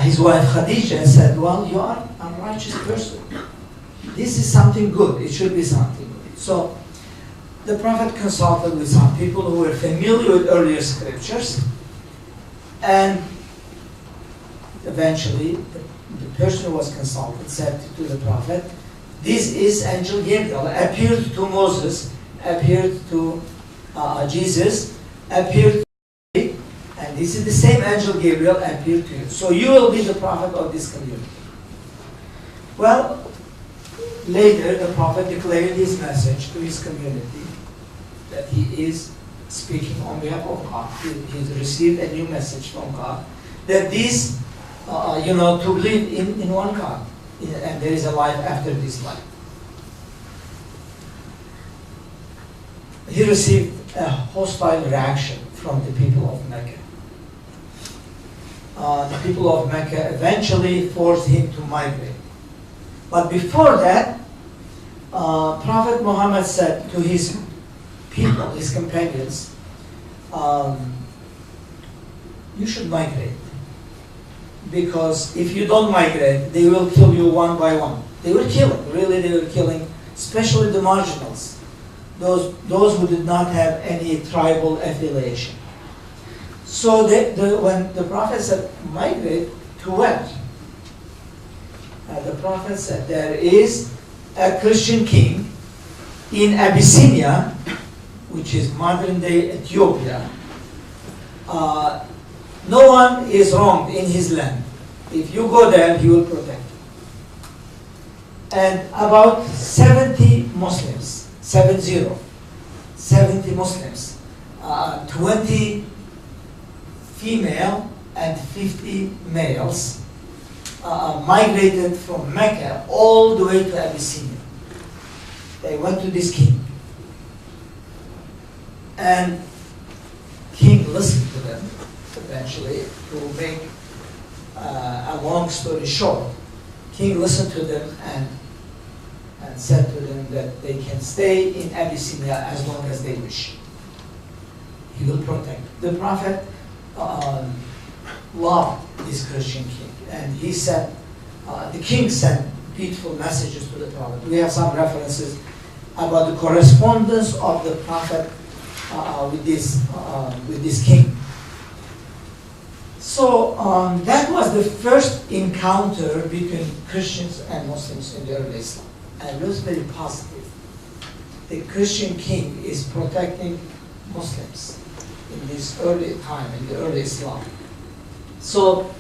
His wife Khadija said, well, you are a righteous person. This is something good. It should be something good. So the Prophet consulted with some people who were familiar with earlier scriptures, and eventually the person who was consulted said to the Prophet, this is Angel Gabriel, appeared to Moses, appeared to Jesus, appeared to me, and this is the same Angel Gabriel appeared to you. So you will be the prophet of this community. Well, later the Prophet declared his message to his community that he is speaking on behalf of God. He's received a new message from God that this, to believe in one God, and there is a life after this life. He received a hostile reaction from the people of Mecca. The people of Mecca eventually forced him to migrate. But before that, Prophet Muhammad said to his people, his companions, you should migrate. Because if you don't migrate, they will kill you one by one. They were killing, really they were killing, especially the marginals, those who did not have any tribal affiliation. So when the Prophet said, migrate to where? The Prophet said, there is a Christian king in Abyssinia, which is modern-day Ethiopia. No one is wronged in his land. If you go there, he will protect you. And about 70 Muslims, 70 Muslims, 20 female and 50 males migrated from Mecca all the way to Abyssinia. They went to this king. And king listened to them. Eventually, to make a long story short, king listened to them and said to them that they can stay in Abyssinia as long as they wish. He will protect. The Prophet loved this Christian king, and he said, the king sent beautiful messages to the Prophet. We have some references about the correspondence of the Prophet with this king. So that was the first encounter between Christians and Muslims in the early Islam, and it was very positive. The Christian king is protecting Muslims in this early time, in the early Islam. So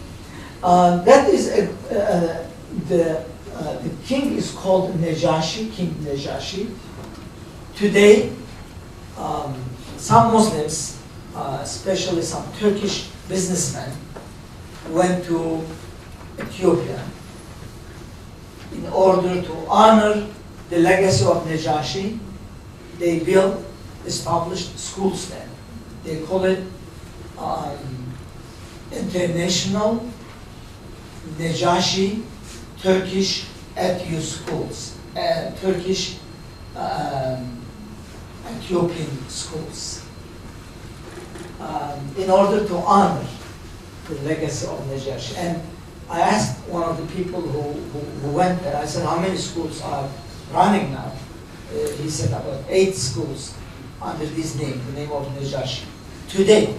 that is the king is called Najashi, King Najashi. Today, some Muslims, especially some Turkish businessmen, went to Ethiopia in order to honor the legacy of Najashi. They built, established schools there. They call it International Najashi Turkish Ethiopia schools, Turkish Ethiopian schools. In order to honor the legacy of Najashi. And I asked one of the people who went there, I said, how many schools are running now? He said about 8 schools under this name, the name of Najashi. Today,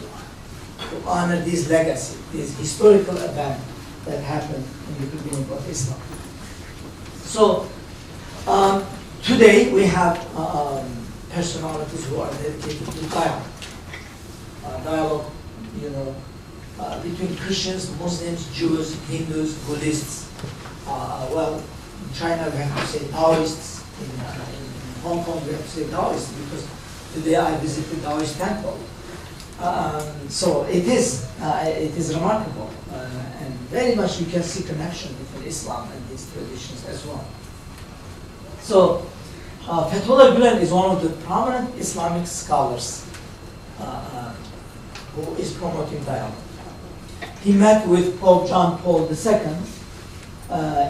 to honor this legacy, this historical event that happened in the beginning of Islam. So, today we have personalities who are dedicated to dialogue. Dialogue, between Christians, Muslims, Jews, Hindus, Buddhists. Well, in China we have to say Taoists. In Hong Kong we have to say Taoists because today I visited the Taoist temple. So it is remarkable, and very much you can see connection between Islam and these traditions as well. So Fethullah Gülen is one of the prominent Islamic scholars who is promoting dialogue. He met with Pope John Paul II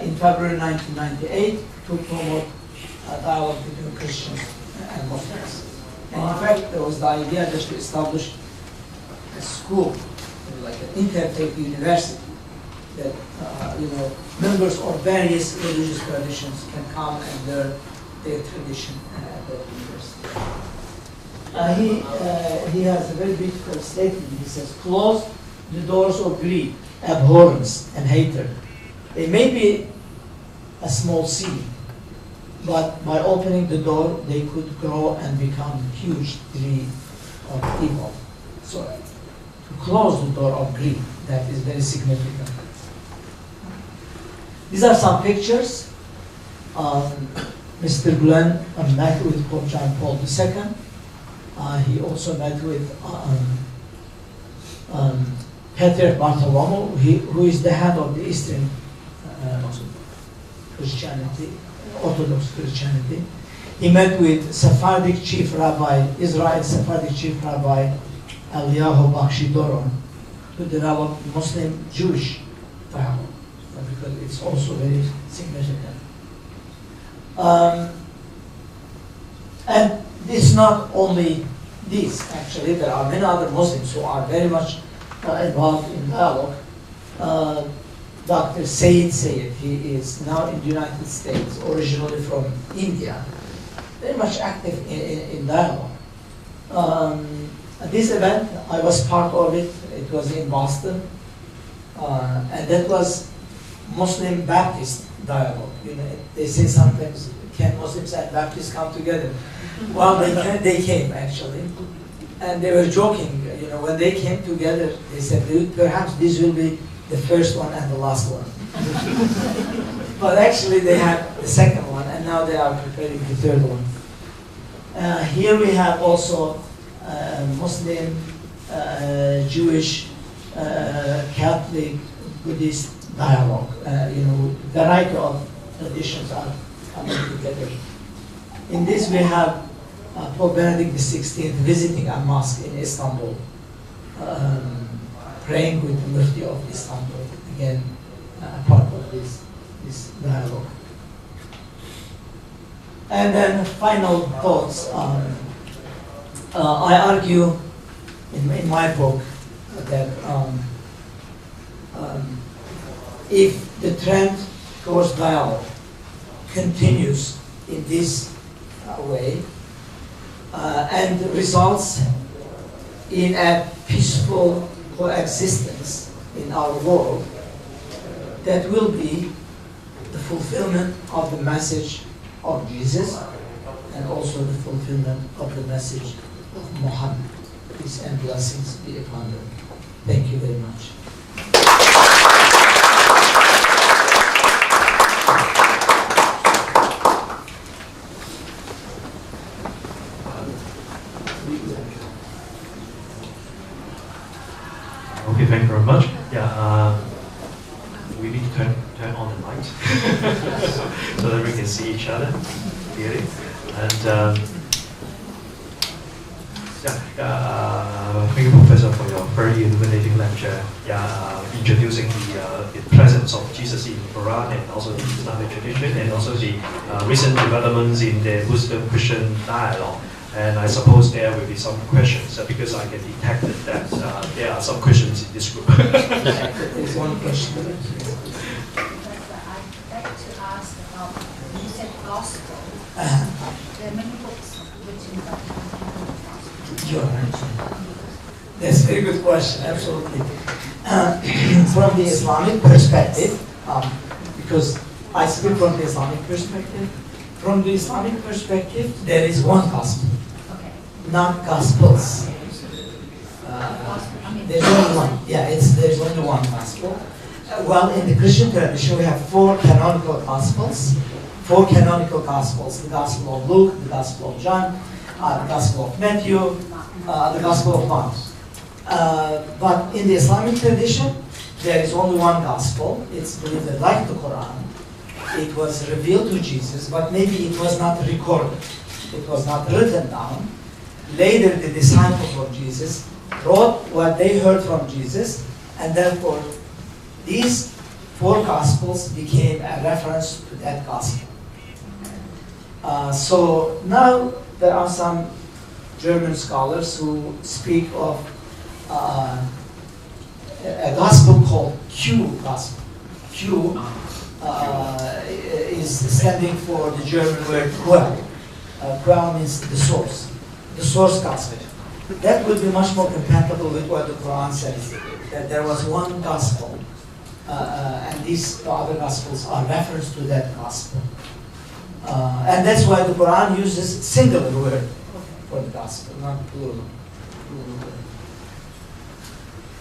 in February 1998 to promote dialogue between Christians and Muslims. And in fact, there was the idea just to establish a school, like an interfaith university, that members of various religious traditions can come and learn their tradition at that university. He has a very beautiful statement. He says, "Close the doors of greed, abhorrence, and hatred. They may be a small seed, but by opening the door, they could grow and become a huge tree of evil." So, to close the door of greed, that is very significant. These are some pictures. Mr. Glenn met with Pope John Paul II. He also met with Peter Bartholomew, who is the head of the Eastern Christianity, Orthodox Christianity. He met with Sephardic Chief Rabbi, Israel Sephardic Chief Rabbi Eliyahu Bakshi Doron, to develop Muslim-Jewish dialogue, because it's also very significant. And it's not only these, actually. There are many other Muslims who are very much involved in dialogue. Dr. Sayed, he is now in the United States, originally from India, very much active in dialogue. This event, I was part of it. It was in Boston, and that was Muslim Baptist dialogue. They say sometimes, can Muslims and Baptists come together? Well, they came actually, and they were joking. When they came together, they said, perhaps this will be the first one and the last one. But actually, they had the second one, and now they are preparing the third one. Here we have also Muslim, Jewish, Catholic, Buddhist dialogue. Variety of traditions are coming together. In this, we have Pope Benedict XVI visiting a mosque in Istanbul, praying with the Mufti of Istanbul. Again, part of this dialogue. And then final thoughts. I argue in my book that if the trend towards dialogue continues in this way and results in a peaceful coexistence in our world, that will be the fulfillment of the message of Jesus and also the fulfillment of the message of Muhammad. Peace and blessings be upon them. Thank you very much. Okay, thank you very much. Yeah, we need to turn on the light so that we can see each other clearly. And thank you, Professor, for your very illuminating lecture. Introducing the presence of Jesus in the Quran and also the Islamic tradition, and also the recent developments in the Muslim-Christian dialogue. And I suppose there will be some questions because I can detect that there are some questions in this group. There's one question. Professor, I'd like to ask about, you said gospel. There are many books written about the gospel. Sure. That's a very good question, absolutely. From the Islamic perspective, because I speak from the Islamic perspective, from the Islamic perspective, there is one gospel, not gospels. There's only one. Yeah, there's only one gospel. Well, in the Christian tradition, we have four canonical gospels. The Gospel of Luke, the Gospel of John, the Gospel of Matthew, the Gospel of Mark. But in the Islamic tradition, there is only one gospel. It's believed that, like the Quran, it was revealed to Jesus, but maybe it was not recorded. It was not written down. Later, the disciples of Jesus wrote what they heard from Jesus, and therefore, these four gospels became a reference to that gospel. So now there are some German scholars who speak of a gospel called Q gospel. Q is standing for the German word Quell. Quell means the source gospel. That would be much more compatible with what the Quran says, that there was one gospel, and the other gospels are reference to that gospel. And that's why the Quran uses singular word for the gospel, not plural word.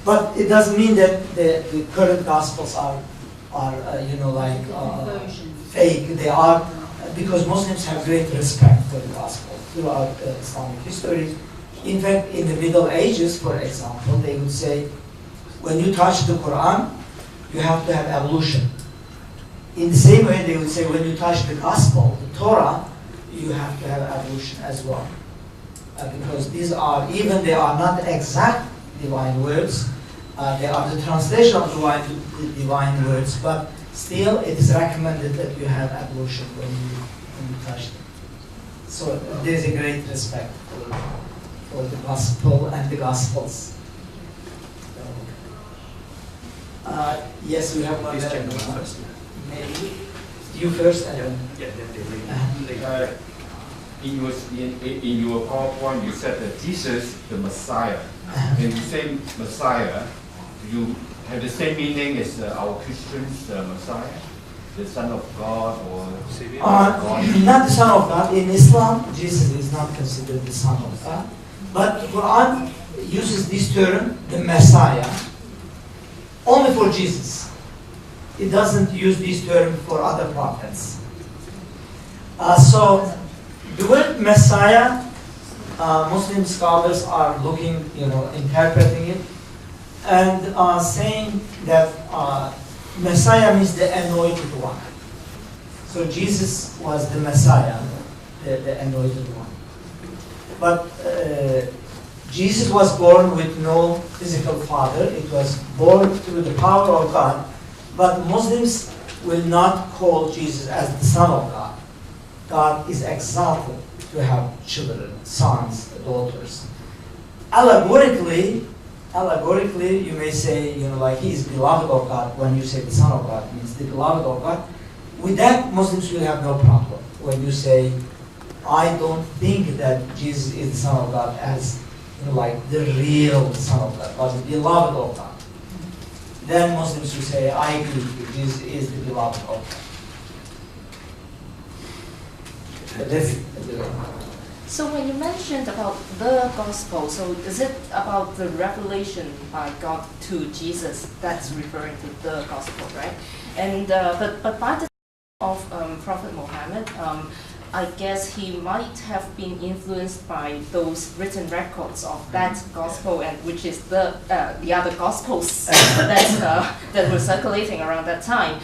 But it doesn't mean that the current gospels are fake. They are, because Muslims have great respect for the gospel throughout Islamic history. In fact, in the Middle Ages, for example, they would say, when you touch the Quran, you have to have ablution. In the same way, they would say, when you touch the gospel, the Torah, you have to have ablution as well. Because these are, even they are not exact divine words, they are the translation of divine words, but still it is recommended that you have ablution when you touch them. So there is a great respect for the gospel and the gospels. Yes, we have one. Please check the one first. Maybe you first and then. Yeah, then In your PowerPoint, you said that Jesus, the Messiah. When you say Messiah, you have the same meaning as our Christians, Messiah, the Son of God, or God? Not the Son of God. In Islam, Jesus is not considered the Son of God. But the Quran uses this term, the Messiah, only for Jesus. It doesn't use this term for other prophets. So the word Messiah, Muslim scholars are looking, interpreting it, and saying that Messiah means the anointed one. So Jesus was the Messiah, the anointed one. But Jesus was born with no physical father. It was born through the power of God. But Muslims will not call Jesus as the Son of God. God is exalted to have children, sons, daughters. Allegorically, you may say, he is beloved of God. When you say the Son of God, means the beloved of God. With that, Muslims will have no problem. When you say, I don't think that Jesus is the Son of God as the real Son of God, but the beloved of God. Then Muslims will say, I agree, Jesus is the beloved of God. So when you mentioned about the gospel, so is it about the revelation by God to Jesus that's referring to the gospel, right? And but by the time of Prophet Muhammad, I guess he might have been influenced by those written records of that gospel, and which is the other gospels that were circulating around that time.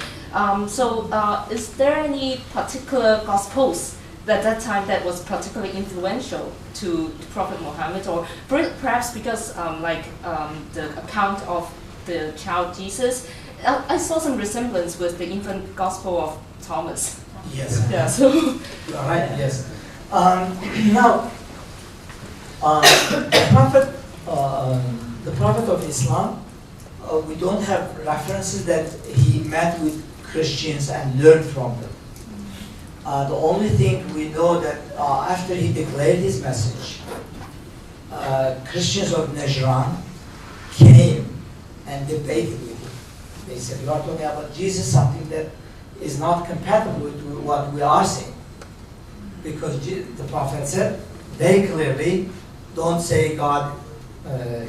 So is there any particular gospels at that time that was particularly influential to Prophet Muhammad, or perhaps because the account of the child Jesus, I saw some resemblance with the infant gospel of Thomas. Yes. Yeah. So. You are right. Yes. Now, the prophet of Islam, we don't have references that he met with Christians and learned from them. The only thing we know that after he declared his message, Christians of Najran came and debated with him. They said, you are talking about Jesus, something that is not compatible with what we are saying. Because the Prophet said very clearly, don't say God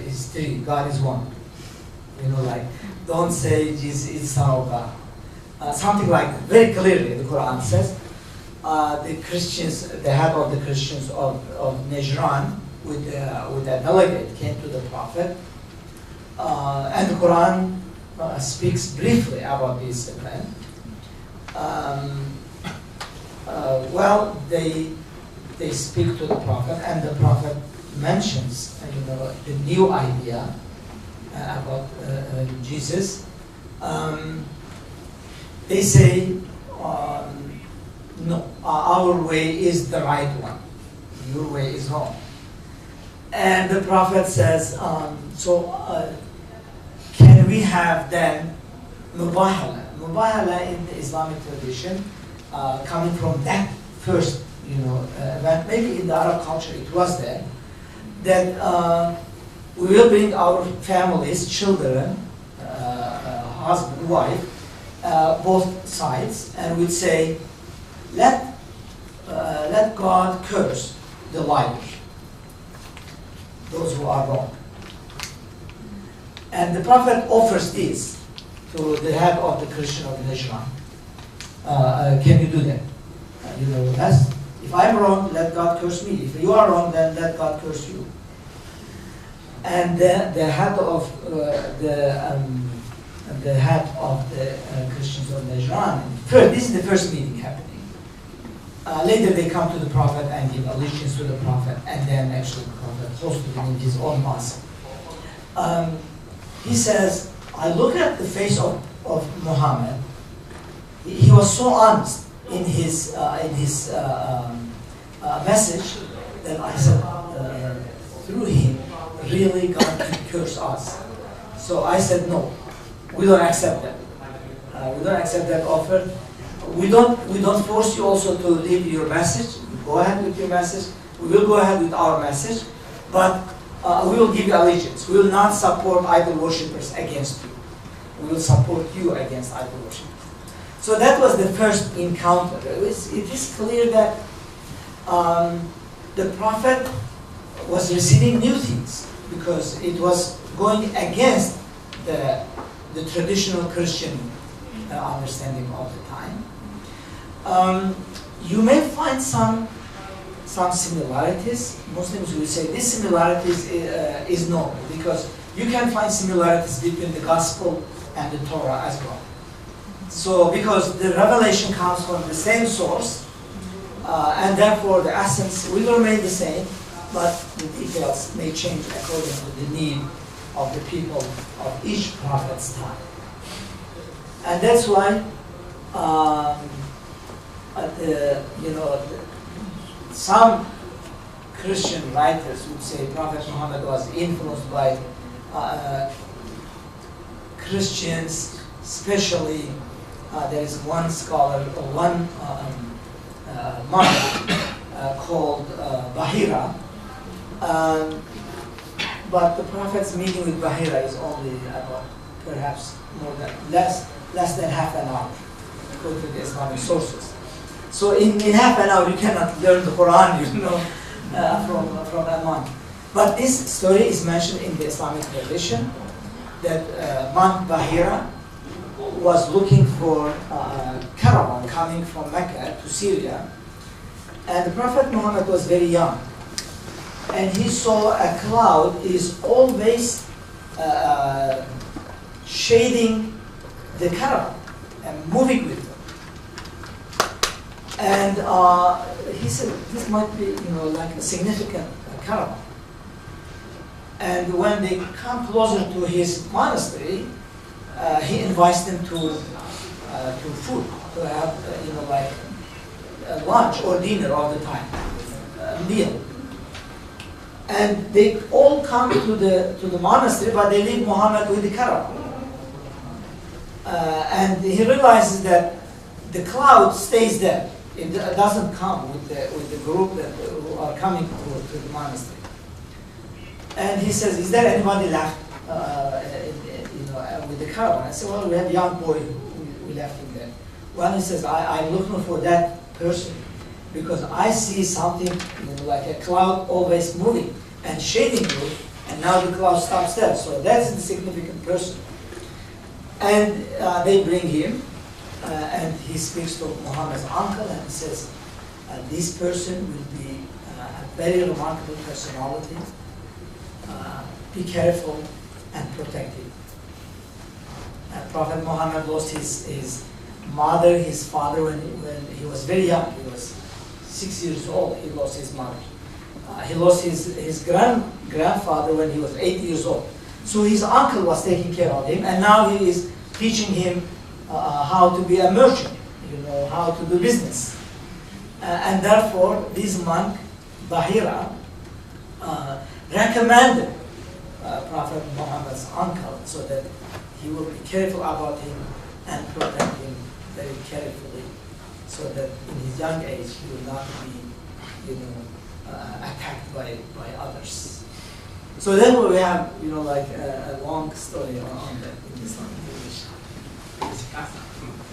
is three, God is one. Don't say Jesus is Son of God. Something like that. Very clearly, the Quran says. The Christians, the head of the Christians of Najran, with a delegate, came to the Prophet. And the Quran speaks briefly about this event. They speak to the Prophet, and the Prophet mentions, the new idea about Jesus. They say, no, our way is the right one. Your way is wrong. And the Prophet says, can we have then mubahala? Mubahala in the Islamic tradition, coming from that first, event, maybe in the Arab culture it was there, that we will bring our families, children, husband, wife, both sides, and we'd say, let God curse the liars, those who are wrong. And the Prophet offers this to the head of the Christian organization. Can you do that? If I'm wrong, let God curse me. If you are wrong, then let God curse you. And the head of the Christians of Najran. This is the first meeting happening. Later they come to the Prophet and give allegiance to the Prophet, and then actually the Prophet hosted him in his own mosque. He says, I look at the face of Muhammad. He was so honest in his message that I said, through him, really God can curse us. So I said, no, we don't accept that. We don't accept that offer. We don't force you also to leave your message. Go ahead with your message. We will go ahead with our message, but we will give you allegiance. We will not support idol worshippers against you. We will support you against idol worshippers. So that was the first encounter. It is clear that the Prophet was receiving new things because it was going against the traditional Christian understanding of the time. You may find some similarities. Muslims will say this similarities is normal because you can find similarities between the Gospel and the Torah as well. So because the revelation comes from the same source, and therefore the essence will remain the same, but the details may change according to the need of the people of each prophet's time. And that's why some Christian writers would say Prophet Muhammad was influenced by Christians, especially there is one scholar, one monk called Bahira. But the Prophet's meeting with Bahira is only about perhaps less than half an hour, according to the Islamic sources. So in half an hour you cannot learn the Quran, from a monk. But this story is mentioned in the Islamic tradition that monk Bahira was looking for a caravan coming from Mecca to Syria, and the Prophet Muhammad was very young, and he saw a cloud is always shading the caravan and moving with them. And he said, this might be, like a significant caravan. And when they come closer to his monastery, he invites them to food, to have, like lunch or dinner all the time, meal. And they all come to the monastery, but they leave Muhammad with the caravan. And he realizes that the cloud stays there. It doesn't come with the group who are coming to the monastery. And he says, "Is there anybody left, with the caravan?" I said, "Well, we have a young boy. We left him there." Well, he says, "I'm looking for that person because I see something, like a cloud always moving and shading you, and now the cloud stops there. So that's the significant person." And they bring him, and he speaks to Muhammad's uncle, and he says, "This person will be a very remarkable personality. Be careful and protect him." Prophet Muhammad lost his mother, his father when he was very young. He was 6 years old. He lost his mother. He lost his grandfather when he was 8 years old. So his uncle was taking care of him, and now he is teaching him how to be a merchant, how to do business. And therefore, this monk, Bahira, recommended Prophet Muhammad's uncle so that he will be careful about him and protect him very carefully, so that in his young age he will not be, attacked by others. So then we have, like a long story on that in Islamic tradition.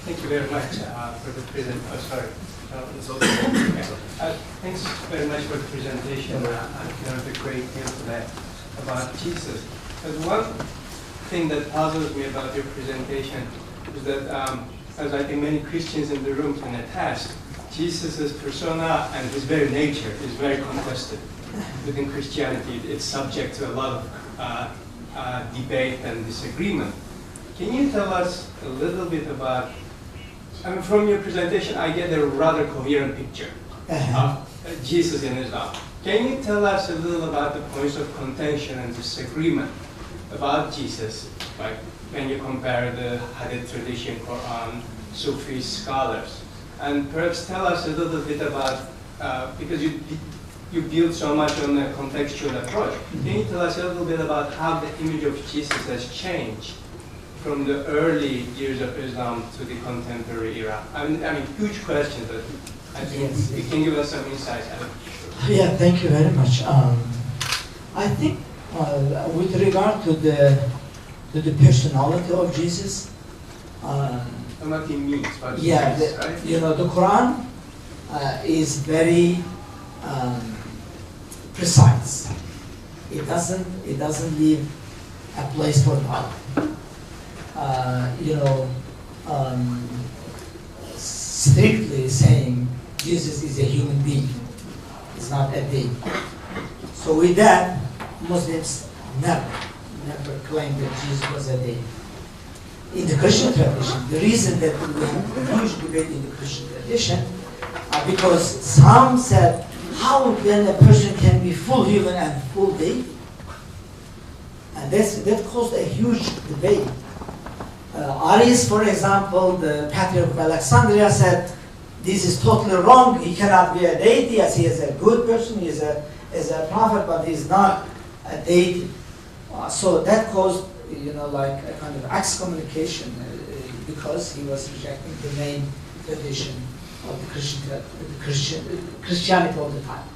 Thank you very much for the presentation. Thanks very much for the presentation. I learned a great deal today about Jesus. But one thing that puzzles me about your presentation is that, as I think many Christians in the room can attest, Jesus' persona and his very nature is very contested within Christianity. It's subject to a lot of debate and disagreement. Can you tell us a little bit about, from your presentation, I get a rather coherent picture of Jesus in Islam. Can you tell us a little about the points of contention and disagreement about Jesus, like when you compare the Hadith tradition, Quran, Sufi scholars? And perhaps tell us a little bit about, because you build so much on a contextual approach, can you tell us a little bit about how the image of Jesus has changed from the early years of Islam to the contemporary era? I mean, huge question, but I think you can give us some insights. Yeah, thank you very much. I think with regard to the personality of Jesus, And what he means, what he yeah, means, right? the Quran is very precise. It doesn't leave a place for doubt. Strictly saying Jesus is a human being, it's not a deity. So with that, Muslims never claim that Jesus was a deity. In the Christian tradition, the reason that we have a huge debate in the Christian tradition, because some said, how then a person can be full human and full deity? And that caused a huge debate. Arius, for example, the Patriarch of Alexandria, said, this is totally wrong, he cannot be a deity, as he is a good person, he is a prophet, but he is not a deity. So that caused, like a kind of excommunication because he was rejecting the main tradition of the Christianity of the time.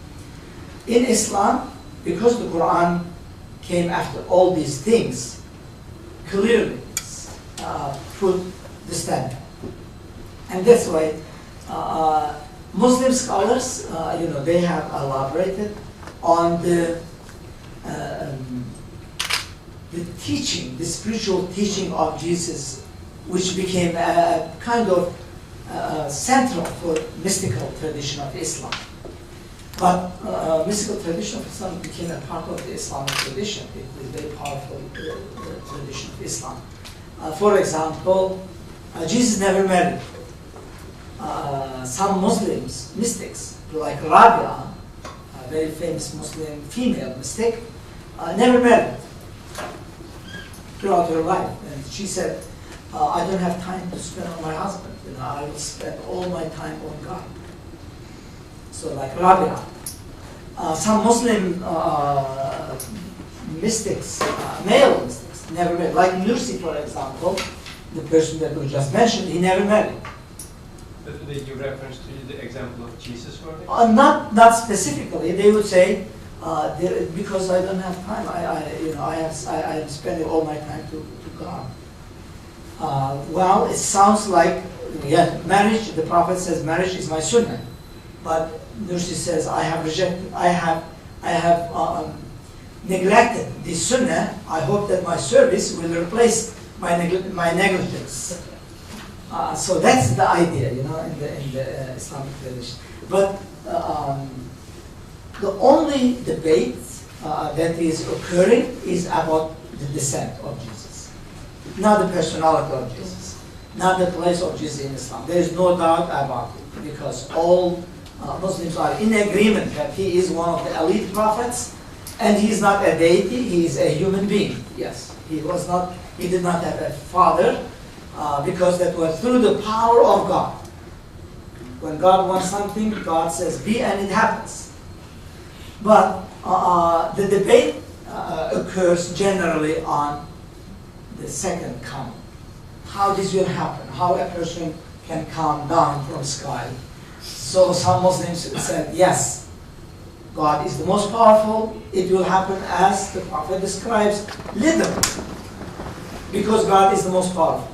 In Islam, because the Quran came after all these things, clearly put the standard. And that's why Muslim scholars, they have elaborated on the teaching, the spiritual teaching of Jesus, which became a kind of central for mystical tradition of Islam. But mystical tradition of Islam became a part of the Islamic tradition. It is a very powerful tradition of Islam. For example, Jesus never married. Some Muslims, mystics, like Rabia, a very famous Muslim female mystic, never married throughout her life. And she said, I don't have time to spend on my husband. I will spend all my time on God. So like Rabia. Some Muslim mystics, male mystics, never married. Like Nursi, for example, the person that we just mentioned, he never married. But did you reference to the example of Jesus for this? Not specifically. They would say, because I don't have time, I am spending all my time to God. Well, it sounds like, marriage, the Prophet says marriage is my sunnah. But Nursi says, I have rejected, I have neglected this sunnah. I hope that my service will replace my negligence. So that's the idea, in the Islamic tradition. But the only debate that is occurring is about the descent of Jesus, not the personality of Jesus, not the place of Jesus in Islam. There is no doubt about it, because all Muslims are in agreement that he is one of the elite prophets, and he is not a deity, he is a human being. Yes, he did not have a father, because that was through the power of God. When God wants something, God says be, and it happens. But The debate occurs generally on the second coming. How this will happen, how a person can come down from sky. So some Muslims said, yes, God is the most powerful. It will happen as the Prophet describes, literally, because God is the most powerful.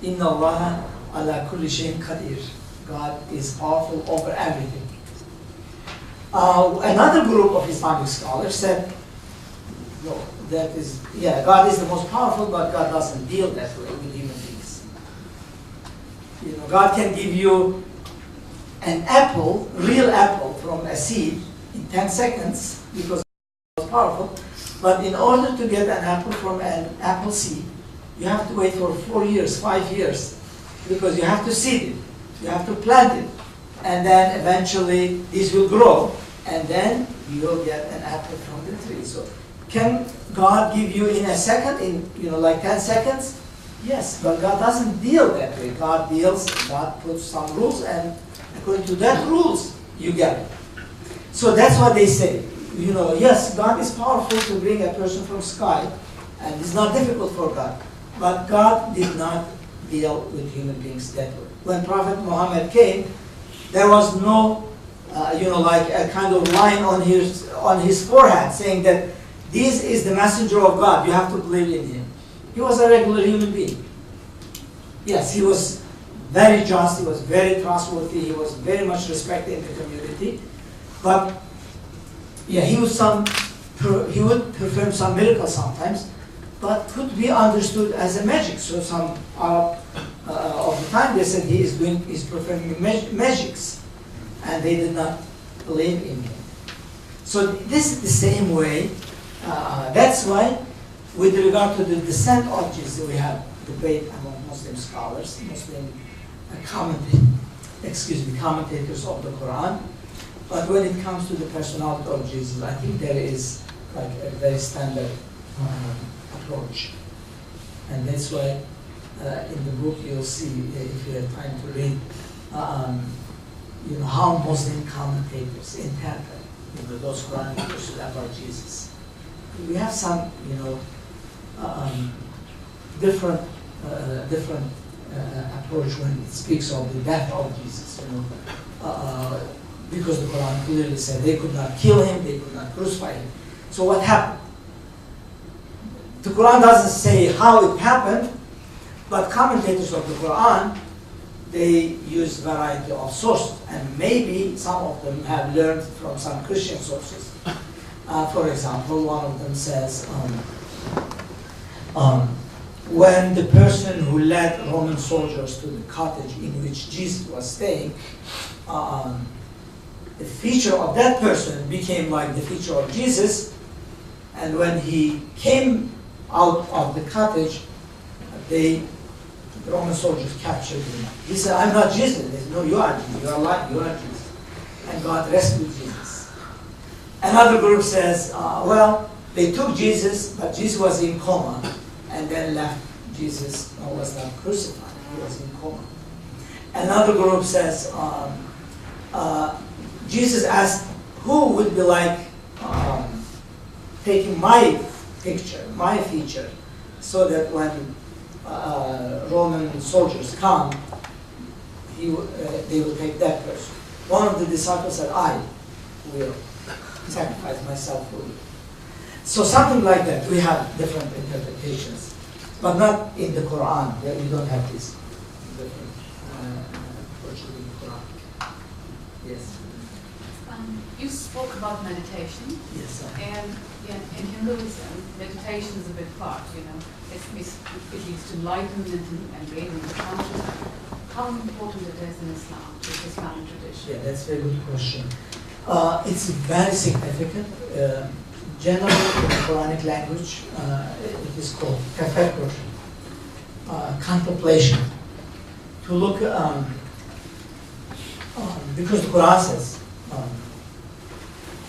Inna Allah ala kulli shayin qadir. God is powerful over everything. Another group of Islamic scholars said, no, God is the most powerful, but God doesn't deal that way with human beings. You know, God can give you an apple, real apple from a seed in 10 seconds because it's powerful, but in order to get an apple from an apple seed, you have to wait for 4 years, 5 years, because you have to seed it, you have to plant it, and then eventually this will grow, and then you will get an apple from the tree. So can God give you in a second, in like 10 seconds? Yes, but God doesn't deal that way. God puts some rules, and according to that rules, you get it. So that's what they say. Yes, God is powerful to bring a person from sky, and it's not difficult for God. But God did not deal with human beings that way. When Prophet Muhammad came, there was no, like a kind of line on his forehead saying that this is the messenger of God. You have to believe in him. He was a regular human being. Yes, he was very just. He was very trustworthy. He was very much respected in the community. But yeah, he would perform some miracles sometimes, but could be understood as a magic. So some Arab of the time they said he's performing magics, and they did not believe in him. So this is the same way. That's why, with regard to the descent of Jesus, we have debate among Muslim scholars, Muslim commentators of the Quran. But when it comes to the personality of Jesus, I think there is like a very standard approach. And that's why in the book you'll see, if you have time to read, how Muslim commentators interpret those Quranic verses about Jesus. We have some, different approach when it speaks of the death of Jesus. Because the Quran clearly said they could not kill him, they could not crucify him. So what happened? The Quran doesn't say how it happened, but commentators of the Quran, they use variety of sources, and maybe some of them have learned from some Christian sources. For example, one of them says, when the person who led Roman soldiers to the cottage in which Jesus was staying, the feature of that person became like the feature of Jesus, and when he came out of the cottage, the Roman soldiers captured him. He said, I'm not Jesus. They said, no, you are Jesus. You are lying. You are Jesus. And God rescued Jesus. Another group says, well, they took Jesus, but Jesus was in coma, and then left Jesus, was not crucified. He was in coma. Another group says, Jesus asked, who would be like taking my picture, my feature, so that when Roman soldiers come, they will take that person. One of the disciples said, I will sacrifice myself for you. So something like that. We have different interpretations, but not in the Quran. We don't have this different approach in the Quran. Yes. You spoke about meditation. Yes. And in Hinduism, meditation is a big part. It leads to enlightenment and gaining the consciousness. How important it is in Islam, to the Islamic tradition? Yeah, that's a very good question. It's very significant. Generally, in the Quranic language, it is called tafakkur, contemplation. To look, because the Quran says,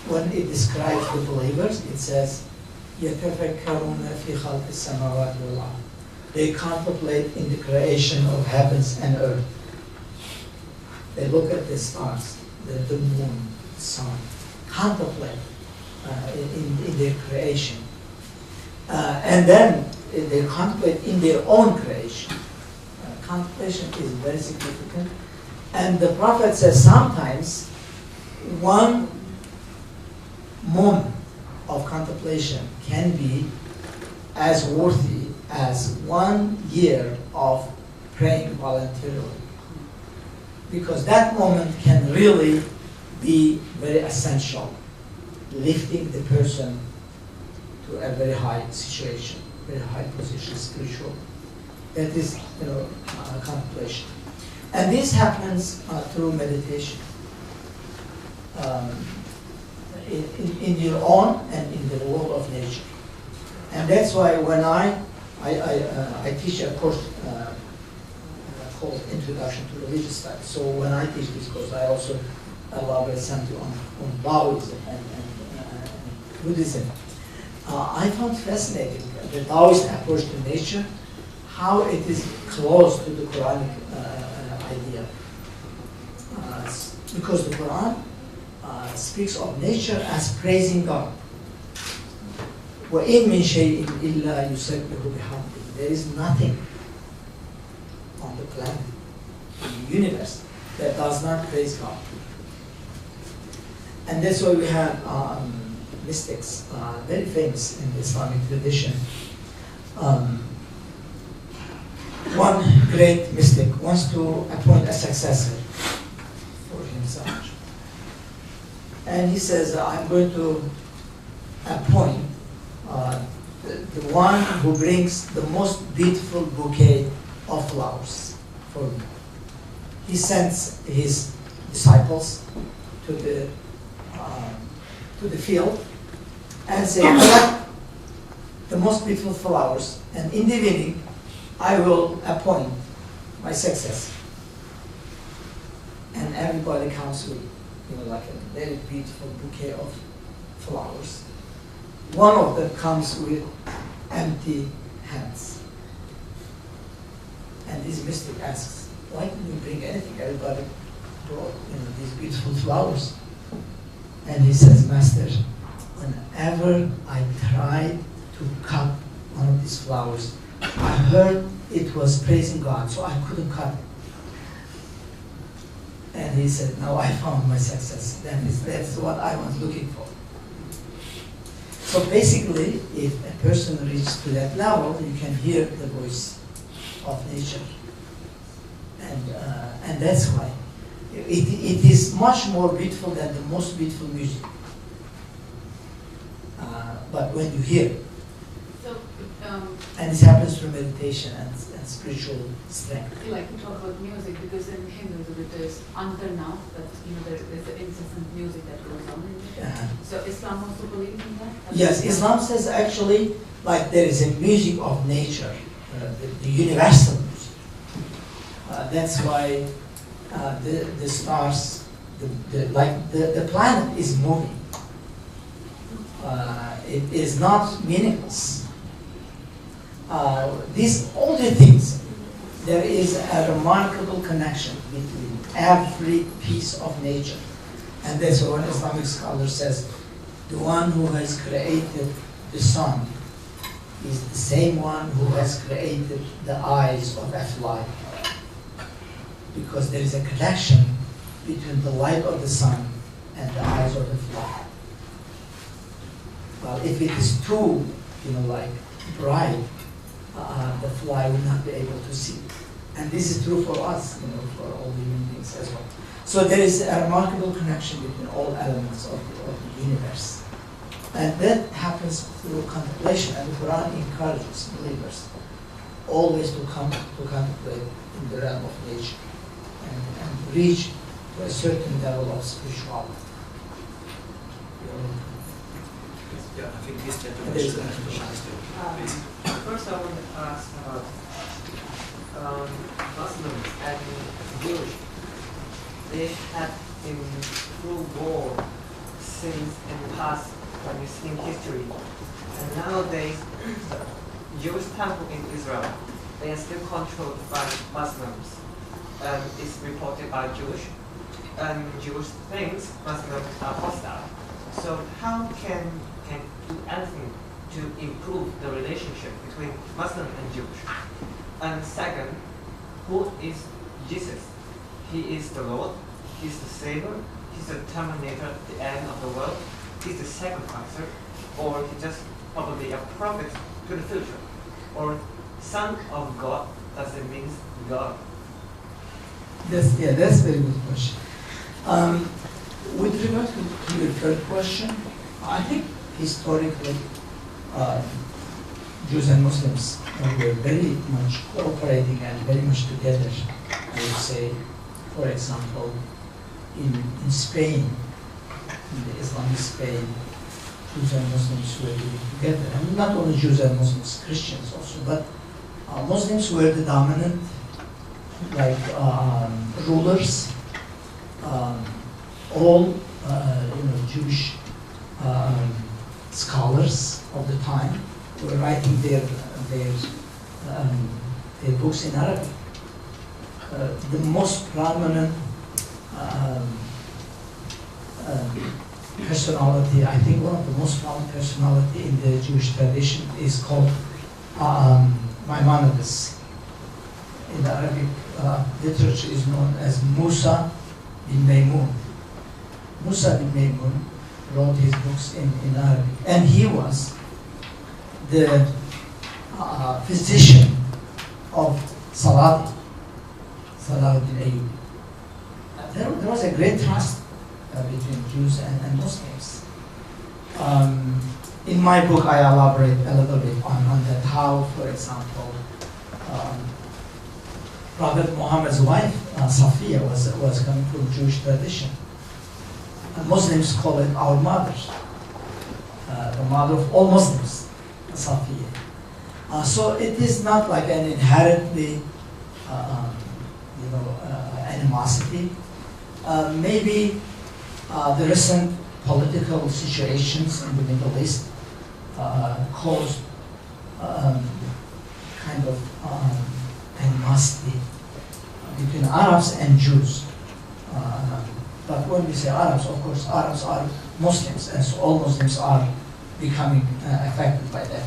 when it describes the believers, it says, يَتَفَكَّرُونَ فِي خَلْقِ السَّمَاوَاتِ وَالْأَرْضِ. They contemplate in the creation of heavens and earth. They look at the stars, the moon, the sun. Contemplate. in their creation. And then they contemplate in their own creation. Contemplation is very significant. And the Prophet says sometimes one moment of contemplation can be as worthy as 1 year of praying voluntarily. Because that moment can really be very essential, lifting the person to a very high situation, very high position, spiritual. That is, contemplation. And this happens through meditation. In your own and in the world of nature. And that's why when I teach a course called Introduction to Religious Studies. So when I teach this course, I also elaborate something on Taoism and Buddhism. I found fascinating the Taoist approach to nature, how it is close to the Quranic idea. Because the Quran speaks of nature as praising God. وَإِن مِّن شَيْءٍ إِلَّا يُسَبِّحُ بِحَمْدِهِ. There is nothing on the planet, in the universe, that does not praise God. And that's why we have mystics, very famous in the Islamic tradition. One great mystic wants to appoint a successor for himself. And he says, I'm going to appoint the one who brings the most beautiful bouquet of flowers for me. He sends his disciples to the field and say, collect the most beautiful flowers, and in the evening, I will appoint my successor. And everybody comes with, like a very beautiful bouquet of flowers. One of them comes with empty hands. And this mystic asks, why didn't you bring anything? Everybody brought these beautiful flowers. And he says, Master, whenever I tried to cut one of these flowers, I heard it was praising God, so I couldn't cut it. And he said, now I found my success. That's what I was looking for. So basically, if a person reaches to that level, you can hear the voice of nature. And that's why. It is much more beautiful than the most beautiful music. But when you hear, So, and this happens through meditation and spiritual strength. I like to talk about music because in Hinduism it is antarnaut, that there is the incessant music that goes on in there. So Islam also believes in that? Yes, Islam says actually, like there is a music of nature, the universal music. That's why the stars, the planet is moving. It is not meaningless. All the things, there is a remarkable connection between every piece of nature. And that's what an Islamic scholar says, the one who has created the sun is the same one who has created the eyes of a fly. Because there is a connection between the light of the sun and the eyes of the fly. Well, if it is too, bright, the fly will not be able to see. And this is true for us, for all living things as well. So there is a remarkable connection between all elements of the universe. And that happens through contemplation. And the Quran encourages believers always to contemplate in the realm of nature and reach to a certain level of spirituality. Yeah, I think this gentleman There is should a please. First, I want to ask about Muslims and Jews. They have been through war since in the past when you see history. And nowadays, the Jewish temple in Israel, they are still controlled by Muslims. It's reported by Jewish. And Jewish thinks Muslims are hostile. So how can do anything to improve the relationship between Muslim and Jewish? And second, who is Jesus? He is the Lord, he's the Savior, he's the terminator at the end of the world, he's the sacrificer, or he's just probably a prophet to the future, or Son of God, does it mean God? That's a very good question. With regard to your third question, I think historically, Jews and Muslims were very much cooperating and very much together. I would say, for example, in Spain, in the Islamic Spain, Jews and Muslims were living together. And not only Jews and Muslims, Christians also, but Muslims were the dominant, like rulers. All Jewish scholars of the time were writing their books in Arabic. The most prominent personality, I think one of the most prominent personality in the Jewish tradition is called Maimonides. In the Arabic literature is known as Musa bin Maymun. Musa bin Maymun wrote his books in Arabic, and he was the physician of Salahuddin Ayyubi. There was a great trust between Jews and Muslims. In my book, I elaborate a little bit on that, how, for example, Prophet Muhammad's wife, Safiya, was coming from Jewish tradition. And Muslims call it our mother, the mother of all Muslims, Safiya. So it is not like an inherently, animosity. Maybe the recent political situations in the Middle East caused kind of animosity between Arabs and Jews. But when we say Arabs, of course, Arabs are Muslims, and so all Muslims are becoming affected by that.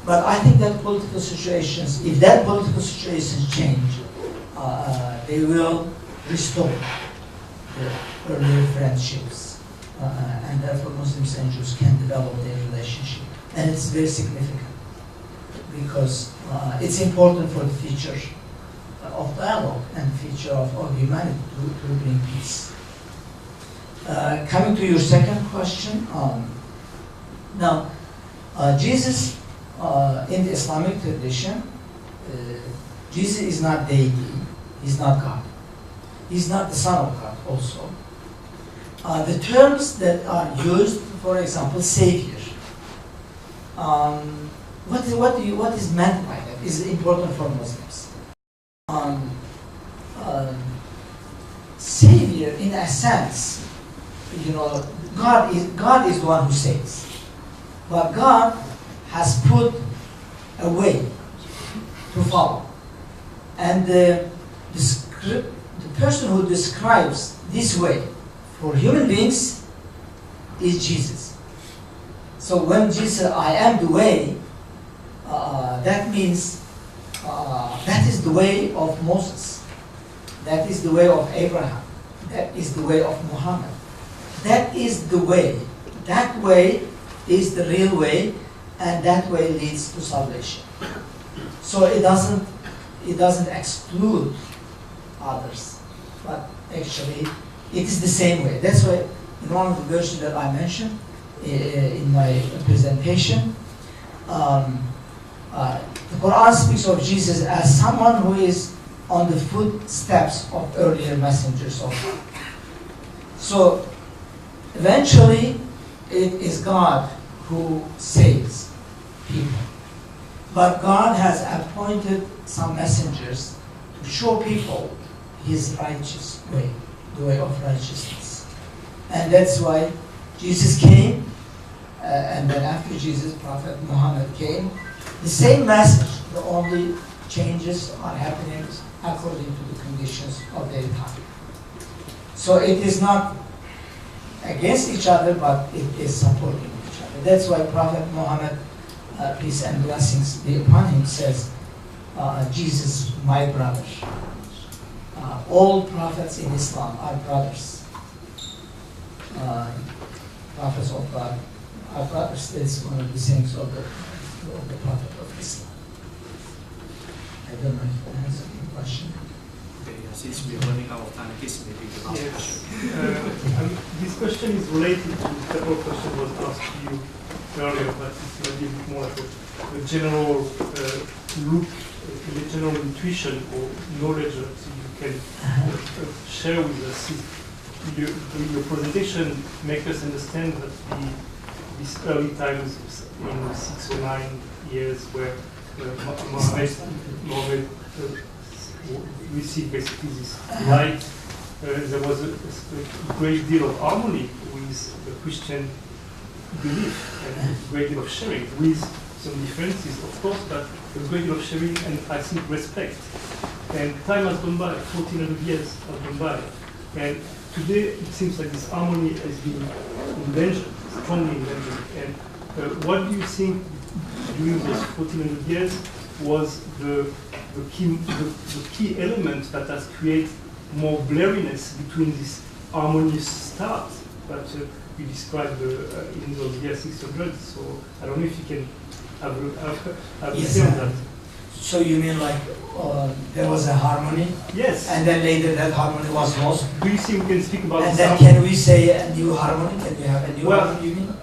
But I think that political situations, if that political situations change, they will restore the earlier friendships, and therefore Muslims and Jews can develop their relationship. And it's very significant because it's important for the future of dialogue and future of humanity to bring peace. Coming to your second question, now Jesus in the Islamic tradition, Jesus is not deity, he's not God. He's not the Son of God also. The terms that are used, for example, Savior. What is meant by that is important for Muslims. Savior, in a sense, God is the one who saves. But God has put a way to follow. And the person who describes this way for human beings is Jesus. So when Jesus said, I am the way, that means that is the way of Moses. That is the way of Abraham. That is the way of Muhammad. That is the way. That way is the real way, and that way leads to salvation. So it doesn't exclude others, but actually it is the same way. That's why in one of the verses that I mentioned in my presentation, the Quran speaks of Jesus as someone who is on the footsteps of earlier messengers of God. So eventually it is God who saves people. But God has appointed some messengers to show people his righteous way, the way of righteousness. And that's why Jesus came, and then after Jesus, Prophet Muhammad came. The same message, the only changes are happening according to the conditions of their time. So it is not against each other, but it is supporting each other. That's why Prophet Muhammad, peace and blessings be upon him, says, Jesus, my brother. All prophets in Islam are brothers. Prophets of God are brothers. That's one of the sayings of the Prophet of Islam. I don't know if that answers your question. Okay, since we are running out of time, this may be the last Yes. question. This question is related to several questions was asked to you earlier, but it's maybe a bit more like a general look, a general intuition or knowledge that you can share with us. Your presentation makes us understand that these early times in 6 or 9 years where Mohammed received basically this light, there was a great deal of harmony with the Christian belief and a great deal of sharing with some differences, of course, but a great deal of sharing and I think respect. And time has gone by, 1400 years have gone by. And today it seems like this harmony has been in danger, strongly in danger. And what do you think during those 1400 years was the key element that has created more blurriness between this harmonious start that you described in those years 600? So I don't know if you can have a Yes, say on that. So you mean like there was a harmony, Yes. and then later that harmony was lost? Do you think we can speak about And this then harmony? can we say a new harmony? Can we have a new Well, harmony, you mean?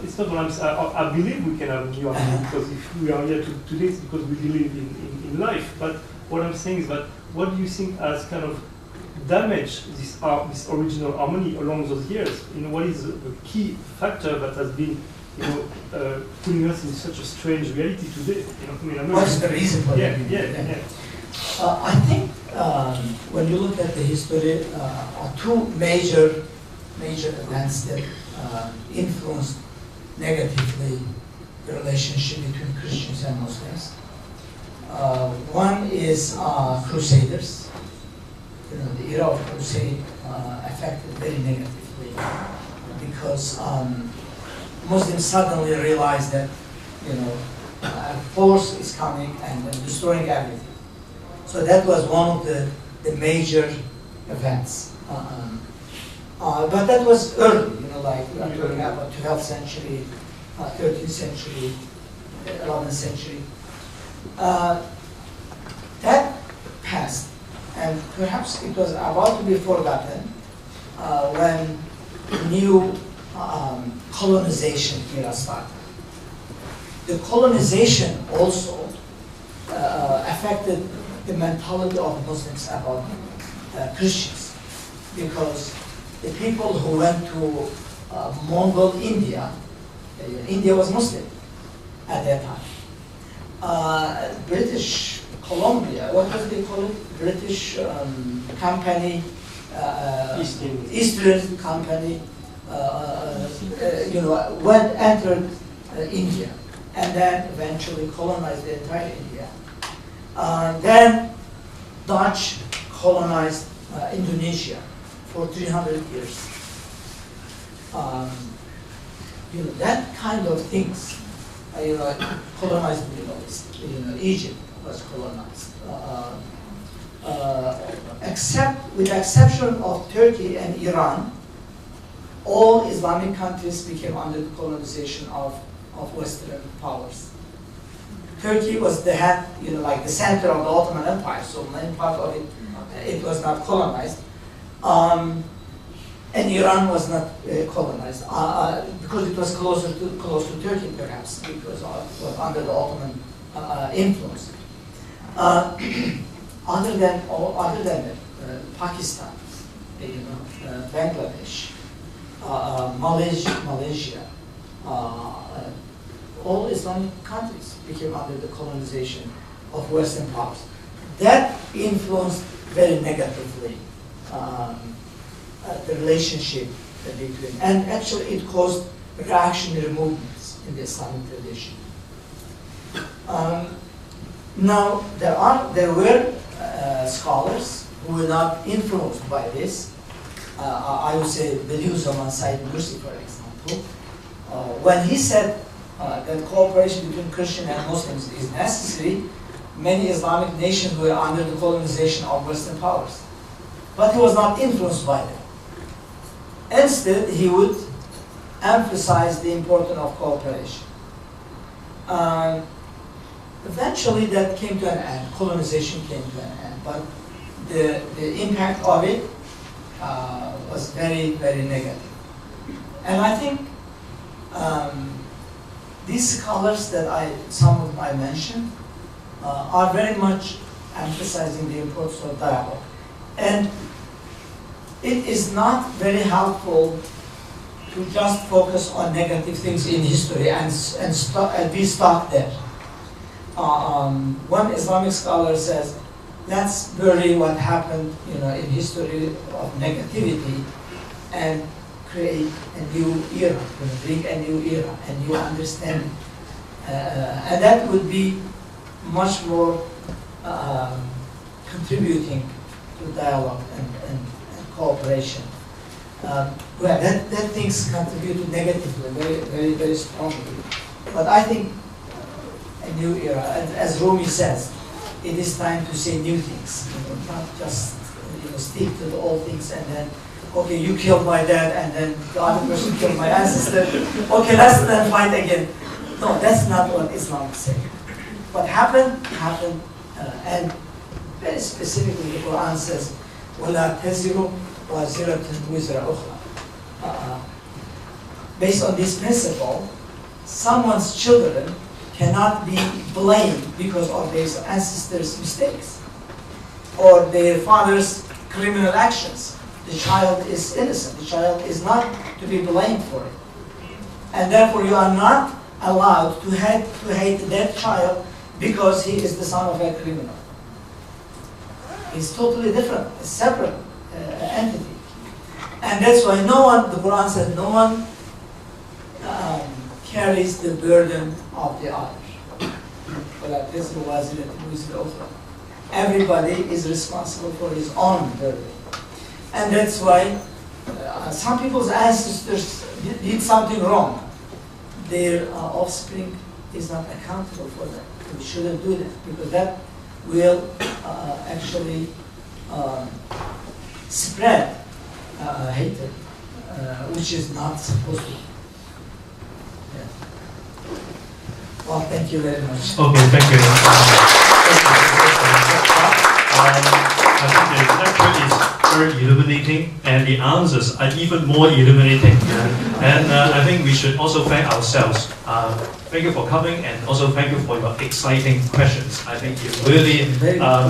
It's not what I'm saying. I believe we can have a new harmony because if we are here today, it's because we believe in life. But what I'm saying is that what do you think has kind of damaged this original harmony along those years? You know, what is the key factor that has been, you know, putting us in such a strange reality today? You know, I mean, I'm not What's the reason for yeah, that? yeah. I think when you look at the history, two major events that influenced negatively the relationship between Christians and Muslims. One is Crusaders. You know, the era of Crusade affected very negatively because Muslims suddenly realized that, you know, a force is coming and destroying everything. So that was one of the major events. But that was early, you know, like we are talking about 12th century, 13th century, 11th century. That passed, and perhaps it was about to be forgotten when new colonization era started. The colonization also affected the mentality of Muslims about Christians, because the people who went to Mongol India, India was Muslim at that time. British Columbia, what was they call it? British company, Eastern company, you know, entered India, and then eventually colonized the entire India. Then Dutch colonized Indonesia for 300 years. You know, that kind of things, you know, colonized the Middle East. You know, Egypt was colonized. With the exception of Turkey and Iran, all Islamic countries became under the colonization of Western powers. Turkey was the head, you know, like the center of the Ottoman Empire, so many part of it, it was not colonized. And Iran was not colonized because it was close to Turkey, perhaps, because it was under the Ottoman influence. Other than Pakistan, you know, Bangladesh, Malaysia, all Islamic countries became under the colonization of Western powers. That influenced very negatively the relationship between, and actually it caused reactionary movements in the Islamic tradition. Now there were scholars who were not influenced by this, I would say Bediüz Zaman Said Nursi, for example, when he said that cooperation between Christian and Muslims is necessary, many Islamic nations were under the colonization of Western powers. But he was not influenced by them. Instead, he would emphasize the importance of cooperation. Eventually, that came to an end. Colonization came to an end. But the impact of it was very, very negative. And I think these scholars that some of I mentioned are very much emphasizing the importance of dialogue. And it is not very helpful to just focus on negative things in history and be stuck there. One Islamic scholar says, let's bury what happened, in history of negativity and create a new era, bring a new era, a new understanding. And that would be much more contributing to dialogue and cooperation. That things contributed negatively, very, very, very strongly. But I think a new era, and as Rumi says, it is time to say new things, not just stick to the old things and then, okay, you killed my dad and then the other person killed my ancestor. Okay, let's then fight again. No, that's not what Islam is saying. What happened, happened, and very specifically the Quran says, وَلَا تَزِرُ وَازِرَةٌ وِزْرَ أُخْرَى. Based on this principle, someone's children cannot be blamed because of their ancestors' mistakes or their father's criminal actions. The child is innocent. The child is not to be blamed for it. And therefore you are not allowed to hate that child because he is the son of a criminal. It's totally different, a separate entity. And that's why the Quran says, no one carries the burden of the other. Everybody is responsible for his own burden. And that's why some people's ancestors did something wrong. Their offspring is not accountable for that. We shouldn't do that because that will actually spread hatred, which is not supposed to. Yeah. Well, thank you very much. Okay, thank you. I think the lecture is very illuminating, and the answers are even more illuminating. And I think we should also thank ourselves. Thank you for coming, and also thank you for your exciting questions. I think it really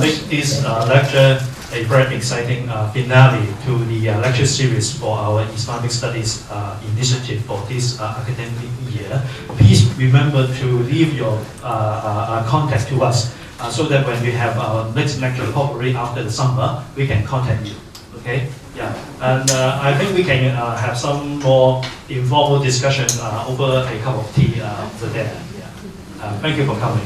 makes this lecture a very exciting finale to the lecture series for our Islamic Studies initiative for this academic year. Please remember to leave your contact to us so that when we have our next lecture, probably after the summer, we can contact you. Okay? Yeah. And I think we can have some more informal discussion over a cup of tea over there. Yeah. Thank you for coming.